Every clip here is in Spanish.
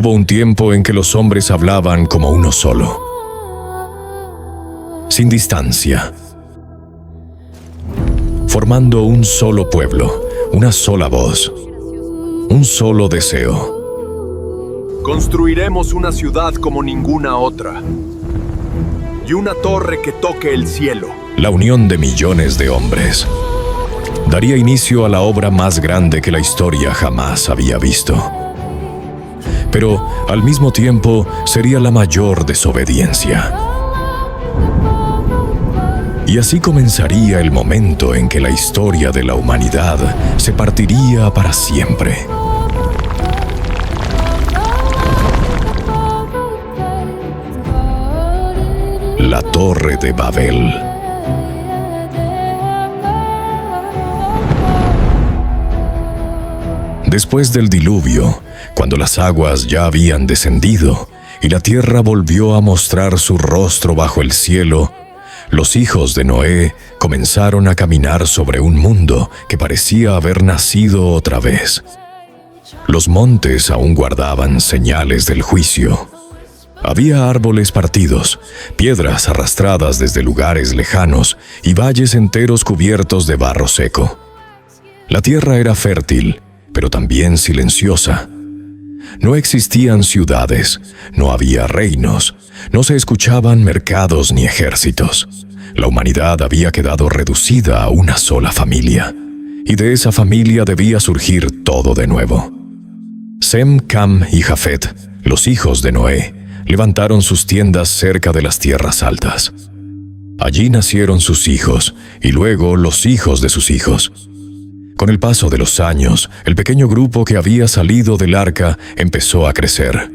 Hubo un tiempo en que los hombres hablaban como uno solo, sin distancia, formando un solo pueblo, una sola voz, un solo deseo. Construiremos una ciudad como ninguna otra, y una torre que toque el cielo. La unión de millones de hombres daría inicio a la obra más grande que la historia jamás había visto. Pero, al mismo tiempo, sería la mayor desobediencia. Y así comenzaría el momento en que la historia de la humanidad se partiría para siempre. La Torre de Babel. Después del diluvio, cuando las aguas ya habían descendido y la tierra volvió a mostrar su rostro bajo el cielo, los hijos de Noé comenzaron a caminar sobre un mundo que parecía haber nacido otra vez. Los montes aún guardaban señales del juicio. Había árboles partidos, piedras arrastradas desde lugares lejanos y valles enteros cubiertos de barro seco. La tierra era fértil, pero también silenciosa. No existían ciudades, no había reinos, no se escuchaban mercados ni ejércitos. La humanidad había quedado reducida a una sola familia, y de esa familia debía surgir todo de nuevo. Sem, Cam y Jafet, los hijos de Noé, levantaron sus tiendas cerca de las tierras altas. Allí nacieron sus hijos, y luego los hijos de sus hijos. Con el paso de los años, el pequeño grupo que había salido del arca empezó a crecer.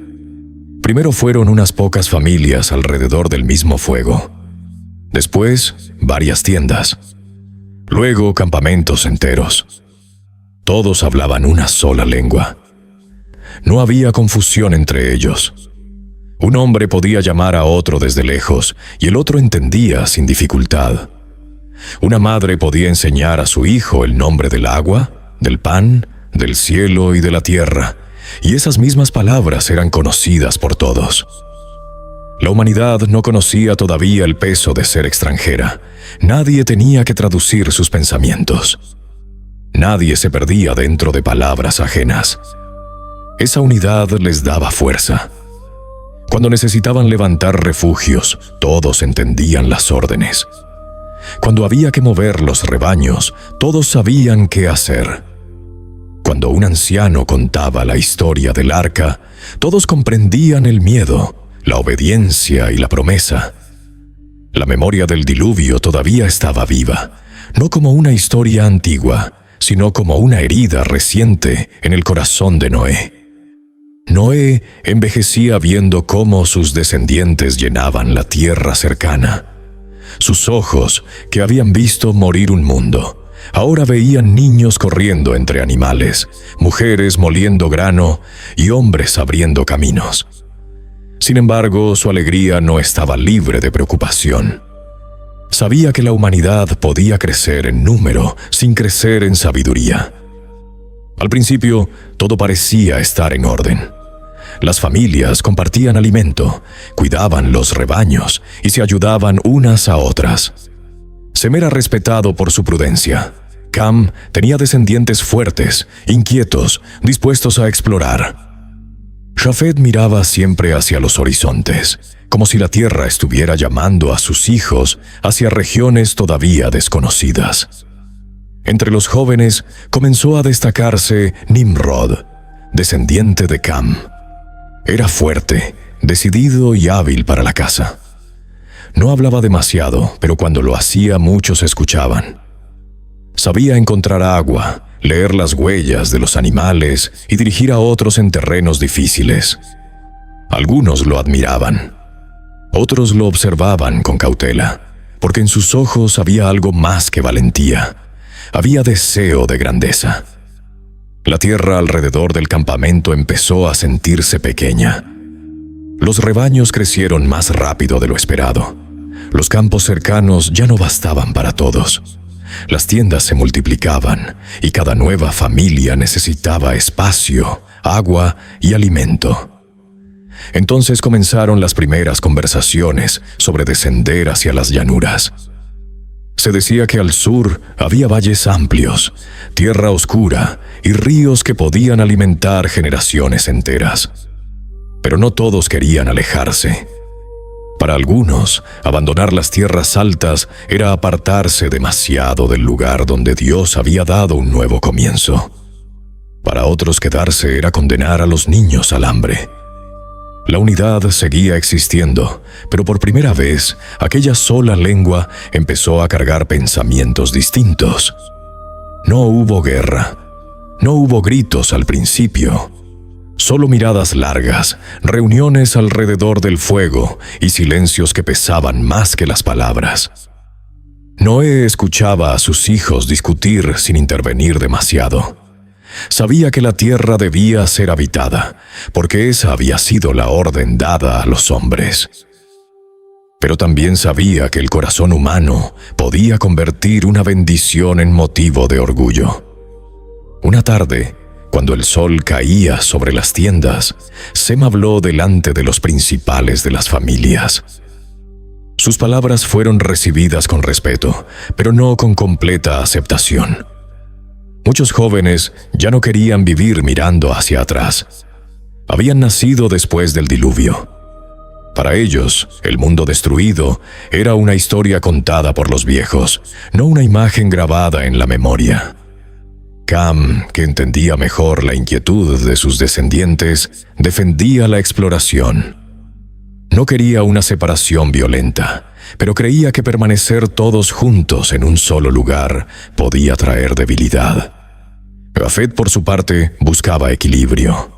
Primero fueron unas pocas familias alrededor del mismo fuego. Después, varias tiendas. Luego, campamentos enteros. Todos hablaban una sola lengua. No había confusión entre ellos. Un hombre podía llamar a otro desde lejos y el otro entendía sin dificultad. Una madre podía enseñar a su hijo el nombre del agua, del pan, del cielo y de la tierra, y esas mismas palabras eran conocidas por todos. La humanidad no conocía todavía el peso de ser extranjera. Nadie tenía que traducir sus pensamientos. Nadie se perdía dentro de palabras ajenas. Esa unidad les daba fuerza. Cuando necesitaban levantar refugios, todos entendían las órdenes. Cuando había que mover los rebaños, todos sabían qué hacer. Cuando un anciano contaba la historia del arca, todos comprendían el miedo, la obediencia y la promesa. La memoria del diluvio todavía estaba viva, no como una historia antigua, sino como una herida reciente en el corazón de Noé. Noé envejecía viendo cómo sus descendientes llenaban la tierra cercana. Sus ojos, que habían visto morir un mundo, ahora veían niños corriendo entre animales, mujeres moliendo grano y hombres abriendo caminos. Sin embargo, su alegría no estaba libre de preocupación. Sabía que la humanidad podía crecer en número sin crecer en sabiduría. Al principio, todo parecía estar en orden. Las familias compartían alimento, cuidaban los rebaños y se ayudaban unas a otras. Sem era respetado por su prudencia. Cam tenía descendientes fuertes, inquietos, dispuestos a explorar. Jafet miraba siempre hacia los horizontes, como si la tierra estuviera llamando a sus hijos hacia regiones todavía desconocidas. Entre los jóvenes comenzó a destacarse Nimrod, descendiente de Cam. Era fuerte, decidido y hábil para la caza. No hablaba demasiado, pero cuando lo hacía muchos escuchaban. Sabía encontrar agua, leer las huellas de los animales y dirigir a otros en terrenos difíciles. Algunos lo admiraban. Otros lo observaban con cautela, porque en sus ojos había algo más que valentía. Había deseo de grandeza. La tierra alrededor del campamento empezó a sentirse pequeña. Los rebaños crecieron más rápido de lo esperado. Los campos cercanos ya no bastaban para todos. Las tiendas se multiplicaban y cada nueva familia necesitaba espacio, agua y alimento. Entonces comenzaron las primeras conversaciones sobre descender hacia las llanuras. Se decía que al sur había valles amplios, tierra oscura y ríos que podían alimentar generaciones enteras. Pero no todos querían alejarse. Para algunos, abandonar las tierras altas era apartarse demasiado del lugar donde Dios había dado un nuevo comienzo. Para otros, quedarse era condenar a los niños al hambre. La unidad seguía existiendo, pero por primera vez, aquella sola lengua empezó a cargar pensamientos distintos. No hubo guerra, no hubo gritos al principio, solo miradas largas, reuniones alrededor del fuego y silencios que pesaban más que las palabras. Noé escuchaba a sus hijos discutir sin intervenir demasiado. Sabía que la tierra debía ser habitada, porque esa había sido la orden dada a los hombres. Pero también sabía que el corazón humano podía convertir una bendición en motivo de orgullo. Una tarde, cuando el sol caía sobre las tiendas, Sem habló delante de los principales de las familias. Sus palabras fueron recibidas con respeto, pero no con completa aceptación. Muchos jóvenes ya no querían vivir mirando hacia atrás. Habían nacido después del diluvio. Para ellos, el mundo destruido era una historia contada por los viejos, no una imagen grabada en la memoria. Cam, que entendía mejor la inquietud de sus descendientes, defendía la exploración. No quería una separación violenta, pero creía que permanecer todos juntos en un solo lugar podía traer debilidad. Jafet, por su parte, buscaba equilibrio.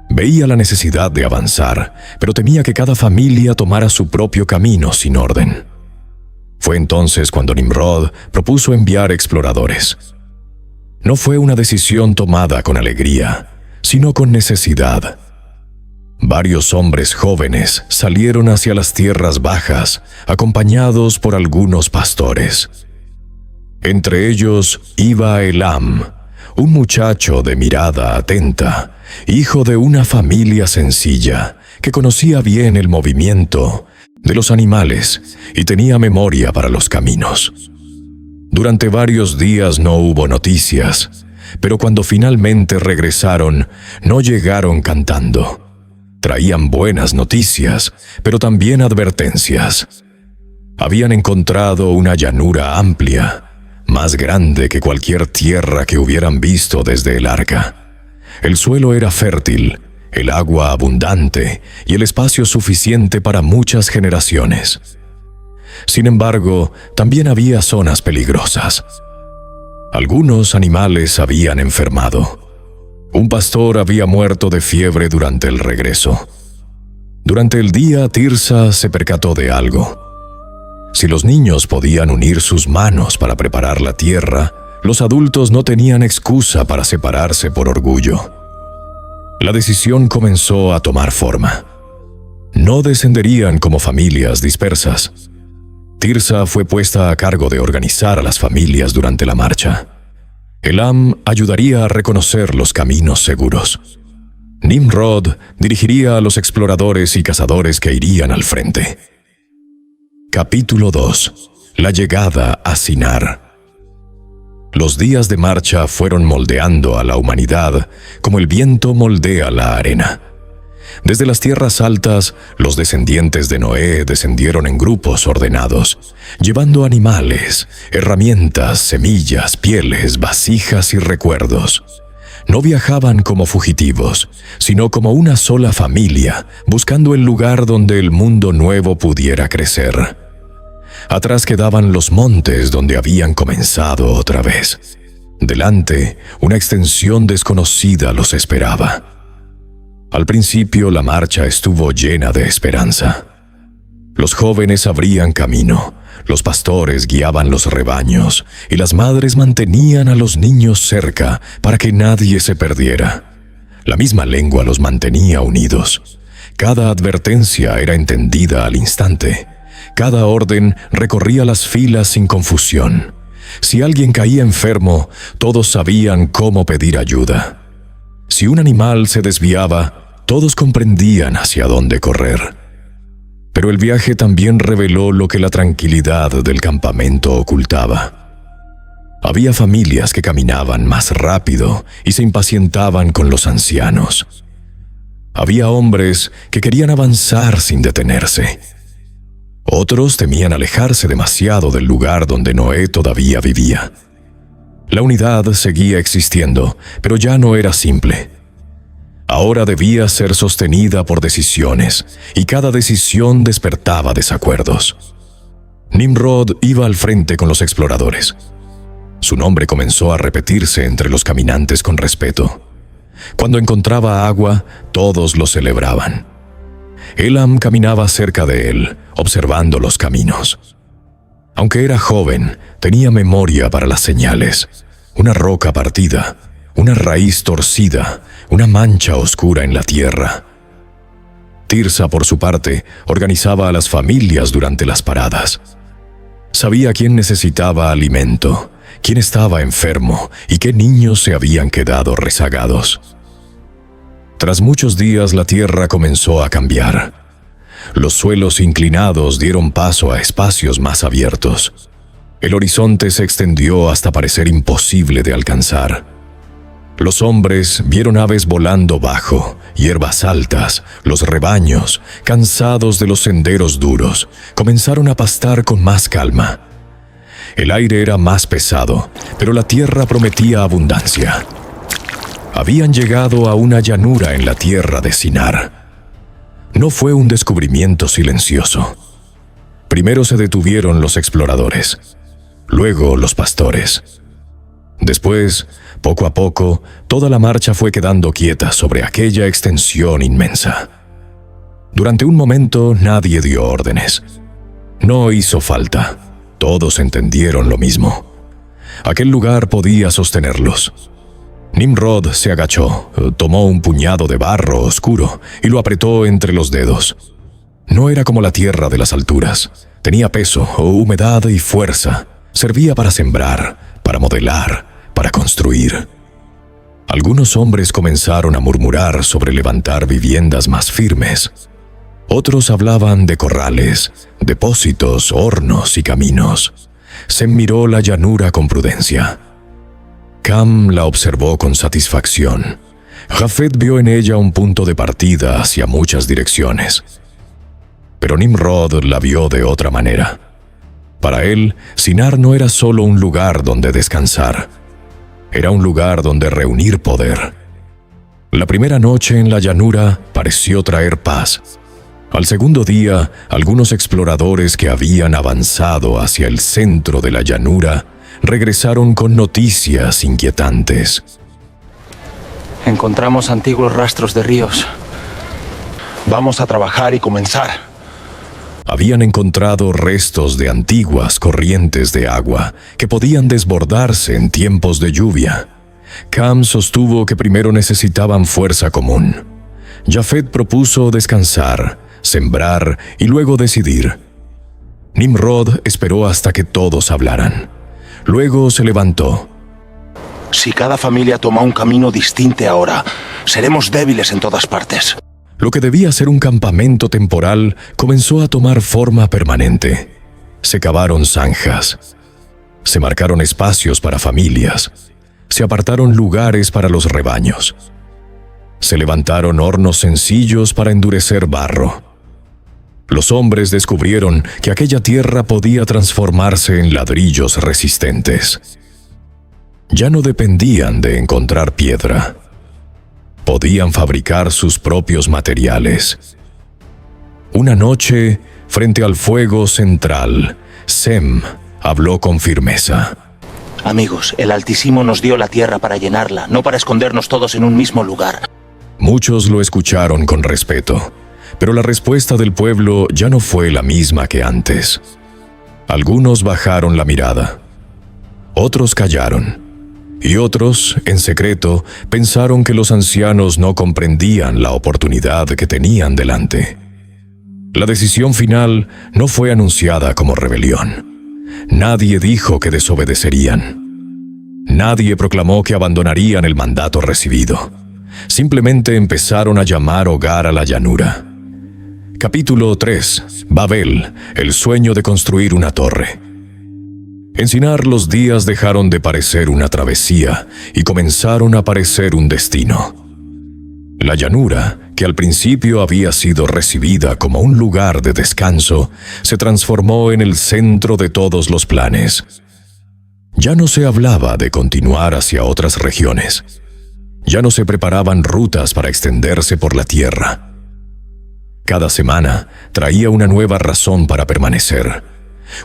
Veía la necesidad de avanzar, pero temía que cada familia tomara su propio camino sin orden. Fue entonces cuando Nimrod propuso enviar exploradores. No fue una decisión tomada con alegría, sino con necesidad. Varios hombres jóvenes salieron hacia las tierras bajas, acompañados por algunos pastores. Entre ellos iba Elam, un muchacho de mirada atenta, hijo de una familia sencilla, que conocía bien el movimiento de los animales y tenía memoria para los caminos. Durante varios días no hubo noticias, pero cuando finalmente regresaron, no llegaron cantando. Traían buenas noticias, pero también advertencias. Habían encontrado una llanura amplia, más grande que cualquier tierra que hubieran visto desde el arca. El suelo era fértil, el agua abundante y el espacio suficiente para muchas generaciones. Sin embargo, también había zonas peligrosas. Algunos animales habían enfermado. Un pastor había muerto de fiebre durante el regreso. Durante el día, Tirsa se percató de algo. Si los niños podían unir sus manos para preparar la tierra, los adultos no tenían excusa para separarse por orgullo. La decisión comenzó a tomar forma. No descenderían como familias dispersas. Tirsa fue puesta a cargo de organizar a las familias durante la marcha. Elam ayudaría a reconocer los caminos seguros. Nimrod dirigiría a los exploradores y cazadores que irían al frente. Capítulo 2. La llegada a Sinar. Los días de marcha fueron moldeando a la humanidad como el viento moldea la arena. Desde las tierras altas, los descendientes de Noé descendieron en grupos ordenados, llevando animales, herramientas, semillas, pieles, vasijas y recuerdos. No viajaban como fugitivos, sino como una sola familia, buscando el lugar donde el mundo nuevo pudiera crecer. Atrás quedaban los montes donde habían comenzado otra vez. Delante, una extensión desconocida los esperaba. Al principio, la marcha estuvo llena de esperanza. Los jóvenes abrían camino, los pastores guiaban los rebaños y las madres mantenían a los niños cerca para que nadie se perdiera. La misma lengua los mantenía unidos. Cada advertencia era entendida al instante. Cada orden recorría las filas sin confusión. Si alguien caía enfermo, todos sabían cómo pedir ayuda. Si un animal se desviaba, Todos comprendían hacia dónde correr. Pero el viaje también reveló lo que la tranquilidad del campamento ocultaba. Había familias que caminaban más rápido y se impacientaban con los ancianos. Había hombres que querían avanzar sin detenerse. Otros temían alejarse demasiado del lugar donde Noé todavía vivía. La unidad seguía existiendo, pero ya no era simple. Ahora debía ser sostenida por decisiones, y cada decisión despertaba desacuerdos. Nimrod iba al frente con los exploradores. Su nombre comenzó a repetirse entre los caminantes con respeto. Cuando encontraba agua, todos lo celebraban. Elam caminaba cerca de él, observando los caminos. Aunque era joven, tenía memoria para las señales. Una roca partida, una raíz torcida, una mancha oscura en la tierra. Tirsa, por su parte, organizaba a las familias durante las paradas. Sabía quién necesitaba alimento, quién estaba enfermo y qué niños se habían quedado rezagados. Tras muchos días, la tierra comenzó a cambiar. Los suelos inclinados dieron paso a espacios más abiertos. El horizonte se extendió hasta parecer imposible de alcanzar. Los hombres vieron aves volando bajo, hierbas altas, los rebaños, cansados de los senderos duros, comenzaron a pastar con más calma. El aire era más pesado, pero la tierra prometía abundancia. Habían llegado a una llanura en la tierra de Sinar. No fue un descubrimiento silencioso. Primero se detuvieron los exploradores, luego los pastores. Después, poco a poco, toda la marcha fue quedando quieta sobre aquella extensión inmensa. Durante un momento nadie dio órdenes. No hizo falta. Todos entendieron lo mismo. Aquel lugar podía sostenerlos. Nimrod se agachó, tomó un puñado de barro oscuro y lo apretó entre los dedos. No era como la tierra de las alturas. Tenía peso, humedad y fuerza. Servía para sembrar, para modelar, para construir. Algunos hombres comenzaron a murmurar sobre levantar viviendas más firmes. Otros hablaban de corrales, depósitos, hornos y caminos. Sem miró la llanura con prudencia. Cam la observó con satisfacción. Jafet vio en ella un punto de partida hacia muchas direcciones. Pero Nimrod la vio de otra manera. Para él, Sinar no era solo un lugar donde descansar. Era un lugar donde reunir poder. La primera noche en la llanura pareció traer paz. Al segundo día, algunos exploradores que habían avanzado hacia el centro de la llanura regresaron con noticias inquietantes. Encontramos antiguos rastros de ríos. Vamos a trabajar y comenzar. Habían encontrado restos de antiguas corrientes de agua que podían desbordarse en tiempos de lluvia. Cam sostuvo que primero necesitaban fuerza común. Jafet propuso descansar, sembrar y luego decidir. Nimrod esperó hasta que todos hablaran. Luego se levantó. Si cada familia toma un camino distinto ahora, seremos débiles en todas partes. Lo que debía ser un campamento temporal comenzó a tomar forma permanente. Se cavaron zanjas. Se marcaron espacios para familias. Se apartaron lugares para los rebaños. Se levantaron hornos sencillos para endurecer barro. Los hombres descubrieron que aquella tierra podía transformarse en ladrillos resistentes. Ya no dependían de encontrar piedra. Podían fabricar sus propios materiales. Una noche, frente al fuego central, Sem habló con firmeza. Amigos, el Altísimo nos dio la tierra para llenarla, no para escondernos todos en un mismo lugar. Muchos lo escucharon con respeto, pero la respuesta del pueblo ya no fue la misma que antes. Algunos bajaron la mirada. Otros callaron. Y otros, en secreto, pensaron que los ancianos no comprendían la oportunidad que tenían delante. La decisión final no fue anunciada como rebelión. Nadie dijo que desobedecerían. Nadie proclamó que abandonarían el mandato recibido. Simplemente empezaron a llamar hogar a la llanura. Capítulo 3. Babel, el sueño de construir una torre. En Sinar los días dejaron de parecer una travesía y comenzaron a parecer un destino. La llanura, que al principio había sido recibida como un lugar de descanso, se transformó en el centro de todos los planes. Ya no se hablaba de continuar hacia otras regiones. Ya no se preparaban rutas para extenderse por la tierra. Cada semana traía una nueva razón para permanecer.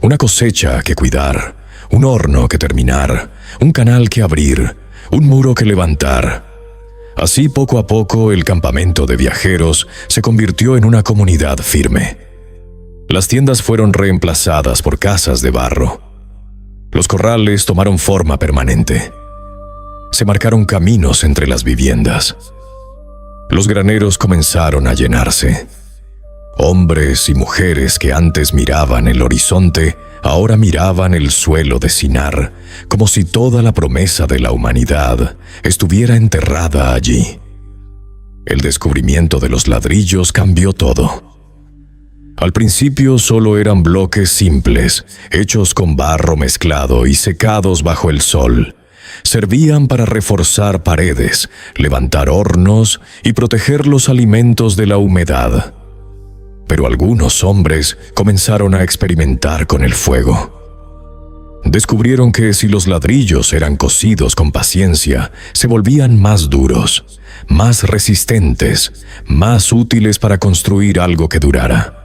Una cosecha que cuidar, un horno que terminar, un canal que abrir, un muro que levantar. Así poco a poco el campamento de viajeros se convirtió en una comunidad firme. Las tiendas fueron reemplazadas por casas de barro. Los corrales tomaron forma permanente. Se marcaron caminos entre las viviendas. Los graneros comenzaron a llenarse. Hombres y mujeres que antes miraban el horizonte, ahora miraban el suelo de Sinar, como si toda la promesa de la humanidad estuviera enterrada allí. El descubrimiento de los ladrillos cambió todo. Al principio solo eran bloques simples, hechos con barro mezclado y secados bajo el sol. Servían para reforzar paredes, levantar hornos y proteger los alimentos de la humedad. Pero algunos hombres comenzaron a experimentar con el fuego. Descubrieron que si los ladrillos eran cocidos con paciencia, se volvían más duros, más resistentes, más útiles para construir algo que durara.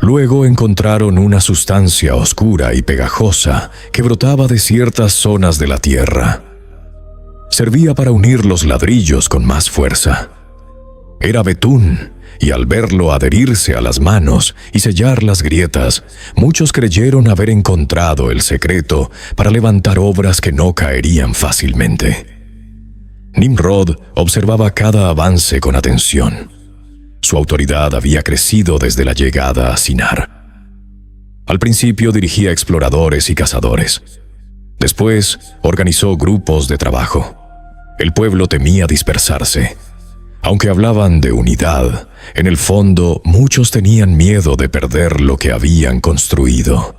Luego encontraron una sustancia oscura y pegajosa que brotaba de ciertas zonas de la tierra. Servía para unir los ladrillos con más fuerza. Era betún, y al verlo adherirse a las manos y sellar las grietas, muchos creyeron haber encontrado el secreto para levantar obras que no caerían fácilmente. Nimrod observaba cada avance con atención. Su autoridad había crecido desde la llegada a Sinar. Al principio dirigía exploradores y cazadores. Después organizó grupos de trabajo. El pueblo temía dispersarse. Aunque hablaban de unidad, en el fondo muchos tenían miedo de perder lo que habían construido.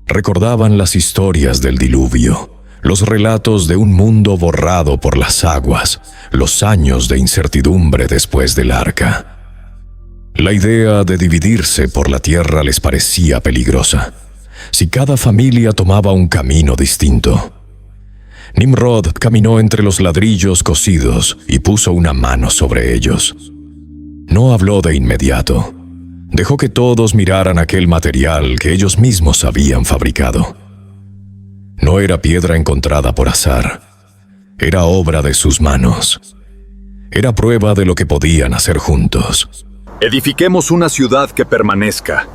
Recordaban las historias del diluvio, los relatos de un mundo borrado por las aguas, los años de incertidumbre después del arca. La idea de dividirse por la tierra les parecía peligrosa. Si cada familia tomaba un camino distinto. Nimrod caminó entre los ladrillos cocidos y puso una mano sobre ellos. No habló de inmediato. Dejó que todos miraran aquel material que ellos mismos habían fabricado. No era piedra encontrada por azar. Era obra de sus manos. Era prueba de lo que podían hacer juntos. Edifiquemos una ciudad que permanezca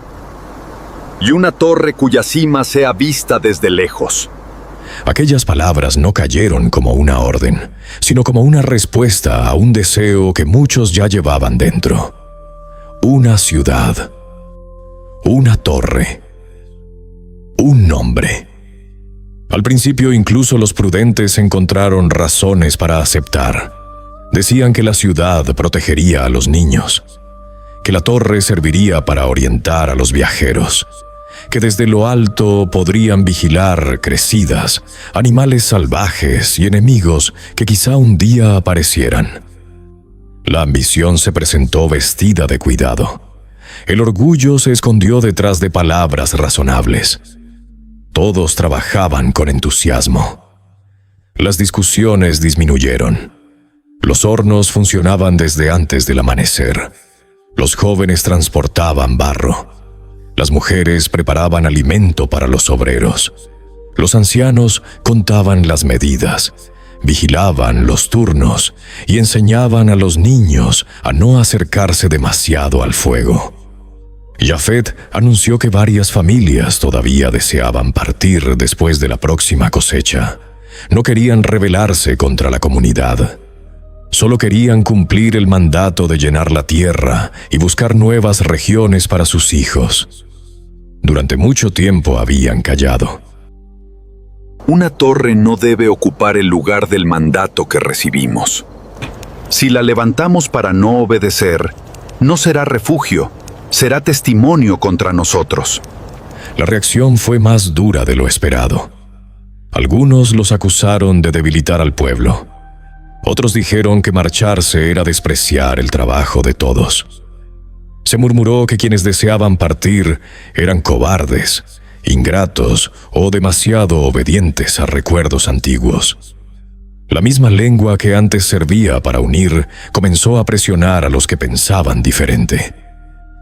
y una torre cuya cima sea vista desde lejos. Aquellas palabras no cayeron como una orden, sino como una respuesta a un deseo que muchos ya llevaban dentro. Una ciudad, una torre, un nombre. Al principio incluso los prudentes encontraron razones para aceptar. Decían que la ciudad protegería a los niños, que la torre serviría para orientar a los viajeros, que desde lo alto podrían vigilar crecidas, animales salvajes y enemigos que quizá un día aparecieran. La ambición se presentó vestida de cuidado. El orgullo se escondió detrás de palabras razonables. Todos trabajaban con entusiasmo. Las discusiones disminuyeron. Los hornos funcionaban desde antes del amanecer. Los jóvenes transportaban barro. Las mujeres preparaban alimento para los obreros. Los ancianos contaban las medidas, vigilaban los turnos y enseñaban a los niños a no acercarse demasiado al fuego. Jafet anunció que varias familias todavía deseaban partir después de la próxima cosecha. No querían rebelarse contra la comunidad. Solo querían cumplir el mandato de llenar la tierra y buscar nuevas regiones para sus hijos. Durante mucho tiempo habían callado. Una torre no debe ocupar el lugar del mandato que recibimos. Si la levantamos para no obedecer, no será refugio, será testimonio contra nosotros. La reacción fue más dura de lo esperado. Algunos los acusaron de debilitar al pueblo. Otros dijeron que marcharse era despreciar el trabajo de todos. Se murmuró que quienes deseaban partir eran cobardes, ingratos o demasiado obedientes a recuerdos antiguos. La misma lengua que antes servía para unir comenzó a presionar a los que pensaban diferente.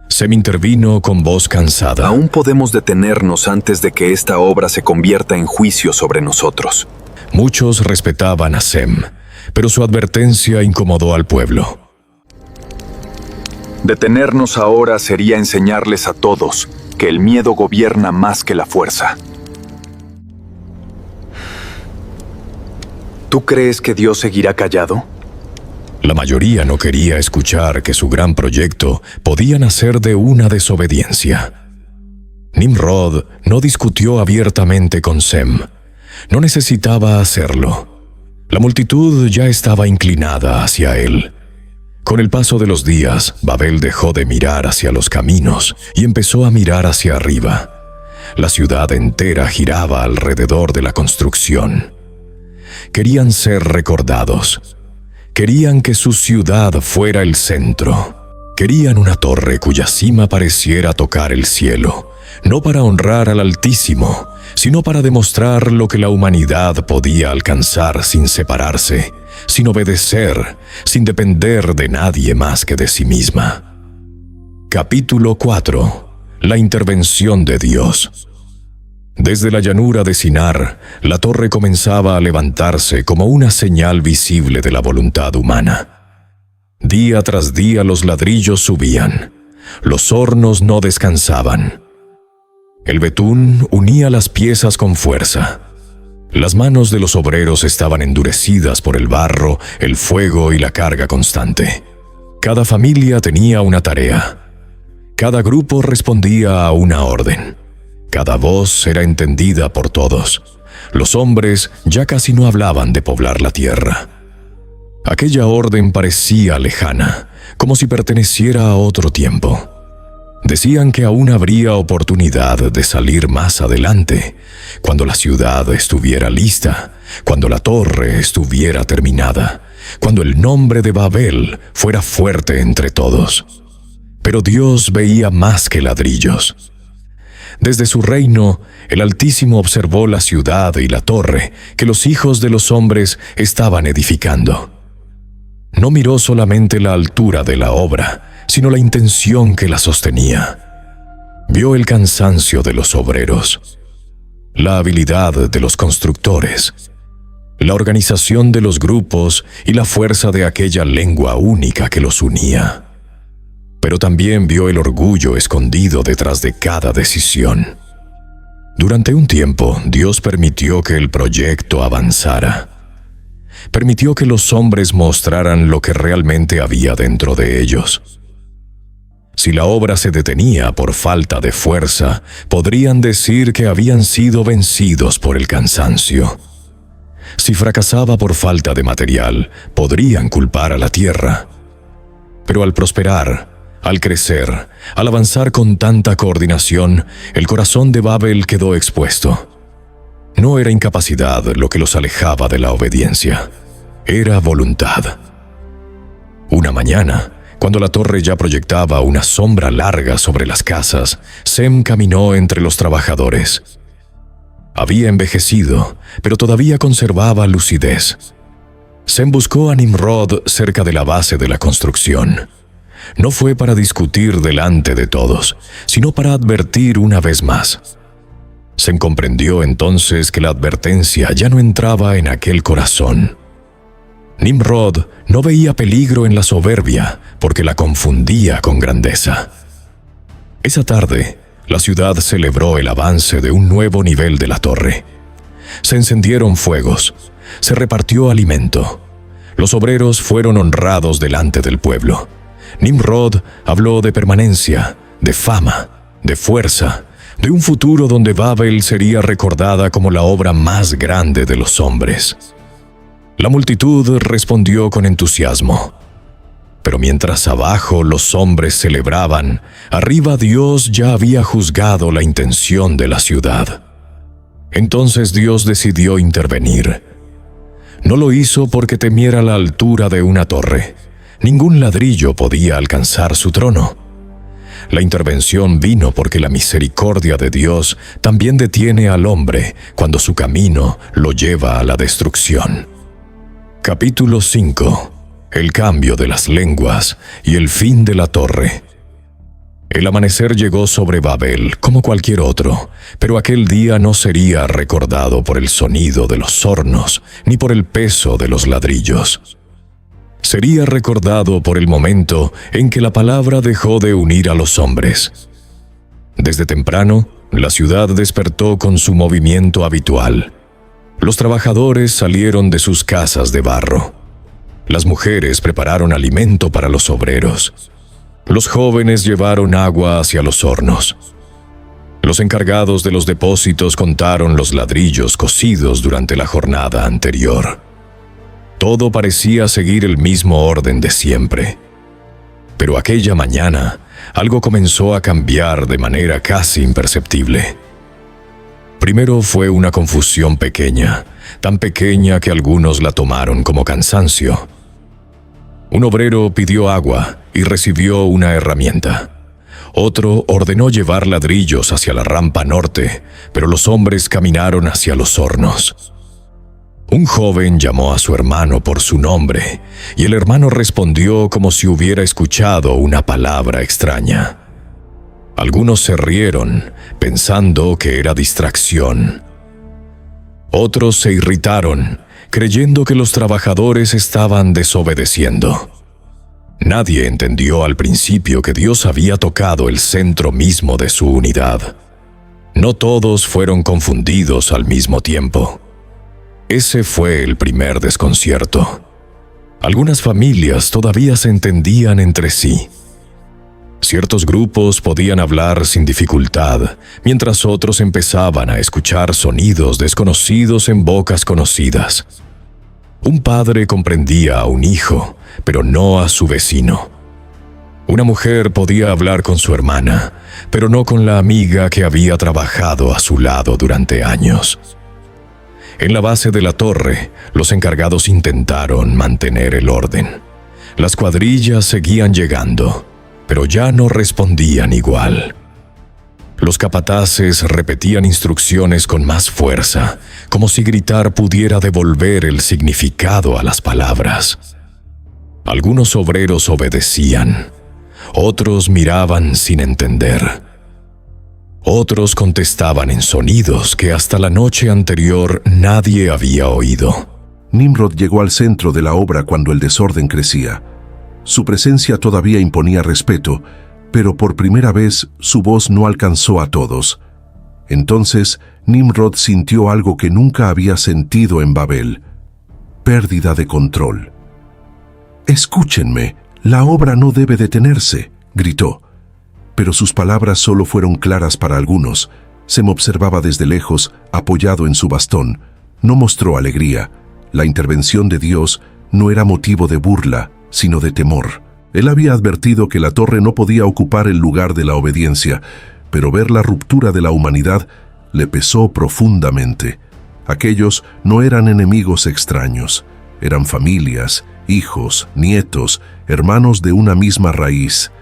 Sem intervino con voz cansada. Aún podemos detenernos antes de que esta obra se convierta en juicio sobre nosotros. Muchos respetaban a Sem, pero su advertencia incomodó al pueblo. Detenernos ahora sería enseñarles a todos que el miedo gobierna más que la fuerza. ¿Tú crees que Dios seguirá callado? La mayoría no quería escuchar que su gran proyecto podía nacer de una desobediencia. Nimrod no discutió abiertamente con Sem. No necesitaba hacerlo. La multitud ya estaba inclinada hacia él. Con el paso de los días, Babel dejó de mirar hacia los caminos y empezó a mirar hacia arriba. La ciudad entera giraba alrededor de la construcción. Querían ser recordados. Querían que su ciudad fuera el centro. Querían una torre cuya cima pareciera tocar el cielo, no para honrar al Altísimo, sino para demostrar lo que la humanidad podía alcanzar sin separarse, sin obedecer, sin depender de nadie más que de sí misma. Capítulo 4. La intervención de Dios. Desde la llanura de Sinar, la torre comenzaba a levantarse como una señal visible de la voluntad humana. Día tras día los ladrillos subían, los hornos no descansaban. El betún unía las piezas con fuerza. Las manos de los obreros estaban endurecidas por el barro, el fuego y la carga constante. Cada familia tenía una tarea. Cada grupo respondía a una orden. Cada voz era entendida por todos. Los hombres ya casi no hablaban de poblar la tierra. Aquella orden parecía lejana, como si perteneciera a otro tiempo. Decían que aún habría oportunidad de salir más adelante, cuando la ciudad estuviera lista, cuando la torre estuviera terminada, cuando el nombre de Babel fuera fuerte entre todos. Pero Dios veía más que ladrillos. Desde su reino, el Altísimo observó la ciudad y la torre que los hijos de los hombres estaban edificando. No miró solamente la altura de la obra, sino la intención que la sostenía. Vio el cansancio de los obreros, la habilidad de los constructores, la organización de los grupos y la fuerza de aquella lengua única que los unía. Pero también vio el orgullo escondido detrás de cada decisión. Durante un tiempo, Dios permitió que el proyecto avanzara. Permitió que los hombres mostraran lo que realmente había dentro de ellos. Si la obra se detenía por falta de fuerza, podrían decir que habían sido vencidos por el cansancio. Si fracasaba por falta de material, podrían culpar a la tierra. Pero al prosperar, al crecer, al avanzar con tanta coordinación, el corazón de Babel quedó expuesto. No era incapacidad lo que los alejaba de la obediencia, era voluntad. Una mañana, cuando la torre ya proyectaba una sombra larga sobre las casas, Sem caminó entre los trabajadores. Había envejecido, pero todavía conservaba lucidez. Sem buscó a Nimrod cerca de la base de la construcción. No fue para discutir delante de todos, sino para advertir una vez más. Sem comprendió entonces que la advertencia ya no entraba en aquel corazón. Nimrod no veía peligro en la soberbia porque la confundía con grandeza. Esa tarde, la ciudad celebró el avance de un nuevo nivel de la torre. Se encendieron fuegos, se repartió alimento. Los obreros fueron honrados delante del pueblo. Nimrod habló de permanencia, de fama, de fuerza, de un futuro donde Babel sería recordada como la obra más grande de los hombres. La multitud respondió con entusiasmo. Pero mientras abajo los hombres celebraban, arriba Dios ya había juzgado la intención de la ciudad. Entonces Dios decidió intervenir. No lo hizo porque temiera la altura de una torre. Ningún ladrillo podía alcanzar su trono. La intervención vino porque la misericordia de Dios también detiene al hombre cuando su camino lo lleva a la destrucción. Capítulo 5. El cambio de las lenguas y el fin de la torre. El amanecer llegó sobre Babel como cualquier otro, pero aquel día no sería recordado por el sonido de los hornos ni por el peso de los ladrillos. Sería recordado por el momento en que la palabra dejó de unir a los hombres. Desde temprano, la ciudad despertó con su movimiento habitual. Los trabajadores salieron de sus casas de barro. Las mujeres prepararon alimento para los obreros. Los jóvenes llevaron agua hacia los hornos. Los encargados de los depósitos contaron los ladrillos cocidos durante la jornada anterior. Todo parecía seguir el mismo orden de siempre. Pero aquella mañana, algo comenzó a cambiar de manera casi imperceptible. Primero fue una confusión pequeña, tan pequeña que algunos la tomaron como cansancio. Un obrero pidió agua y recibió una herramienta. Otro ordenó llevar ladrillos hacia la rampa norte, pero los hombres caminaron hacia los hornos. Un joven llamó a su hermano por su nombre, y el hermano respondió como si hubiera escuchado una palabra extraña. Algunos se rieron, pensando que era distracción. Otros se irritaron, creyendo que los trabajadores estaban desobedeciendo. Nadie entendió al principio que Dios había tocado el centro mismo de su unidad. No todos fueron confundidos al mismo tiempo. Ese fue el primer desconcierto. Algunas familias todavía se entendían entre sí. Ciertos grupos podían hablar sin dificultad, mientras otros empezaban a escuchar sonidos desconocidos en bocas conocidas. Un padre comprendía a un hijo, pero no a su vecino. Una mujer podía hablar con su hermana, pero no con la amiga que había trabajado a su lado durante años. En la base de la torre, los encargados intentaron mantener el orden. Las cuadrillas seguían llegando, pero ya no respondían igual. Los capataces repetían instrucciones con más fuerza, como si gritar pudiera devolver el significado a las palabras. Algunos obreros obedecían, otros miraban sin entender. Otros contestaban en sonidos que hasta la noche anterior nadie había oído. Nimrod llegó al centro de la obra cuando el desorden crecía. Su presencia todavía imponía respeto, pero por primera vez su voz no alcanzó a todos. Entonces Nimrod sintió algo que nunca había sentido en Babel: pérdida de control. «Escúchenme, la obra no debe detenerse», gritó. Pero sus palabras solo fueron claras para algunos. Sem observaba desde lejos, apoyado en su bastón. No mostró alegría. La intervención de Dios no era motivo de burla, sino de temor. Él había advertido que la torre no podía ocupar el lugar de la obediencia, pero ver la ruptura de la humanidad le pesó profundamente. Aquellos no eran enemigos extraños, eran familias, hijos, nietos, hermanos de una misma raíz.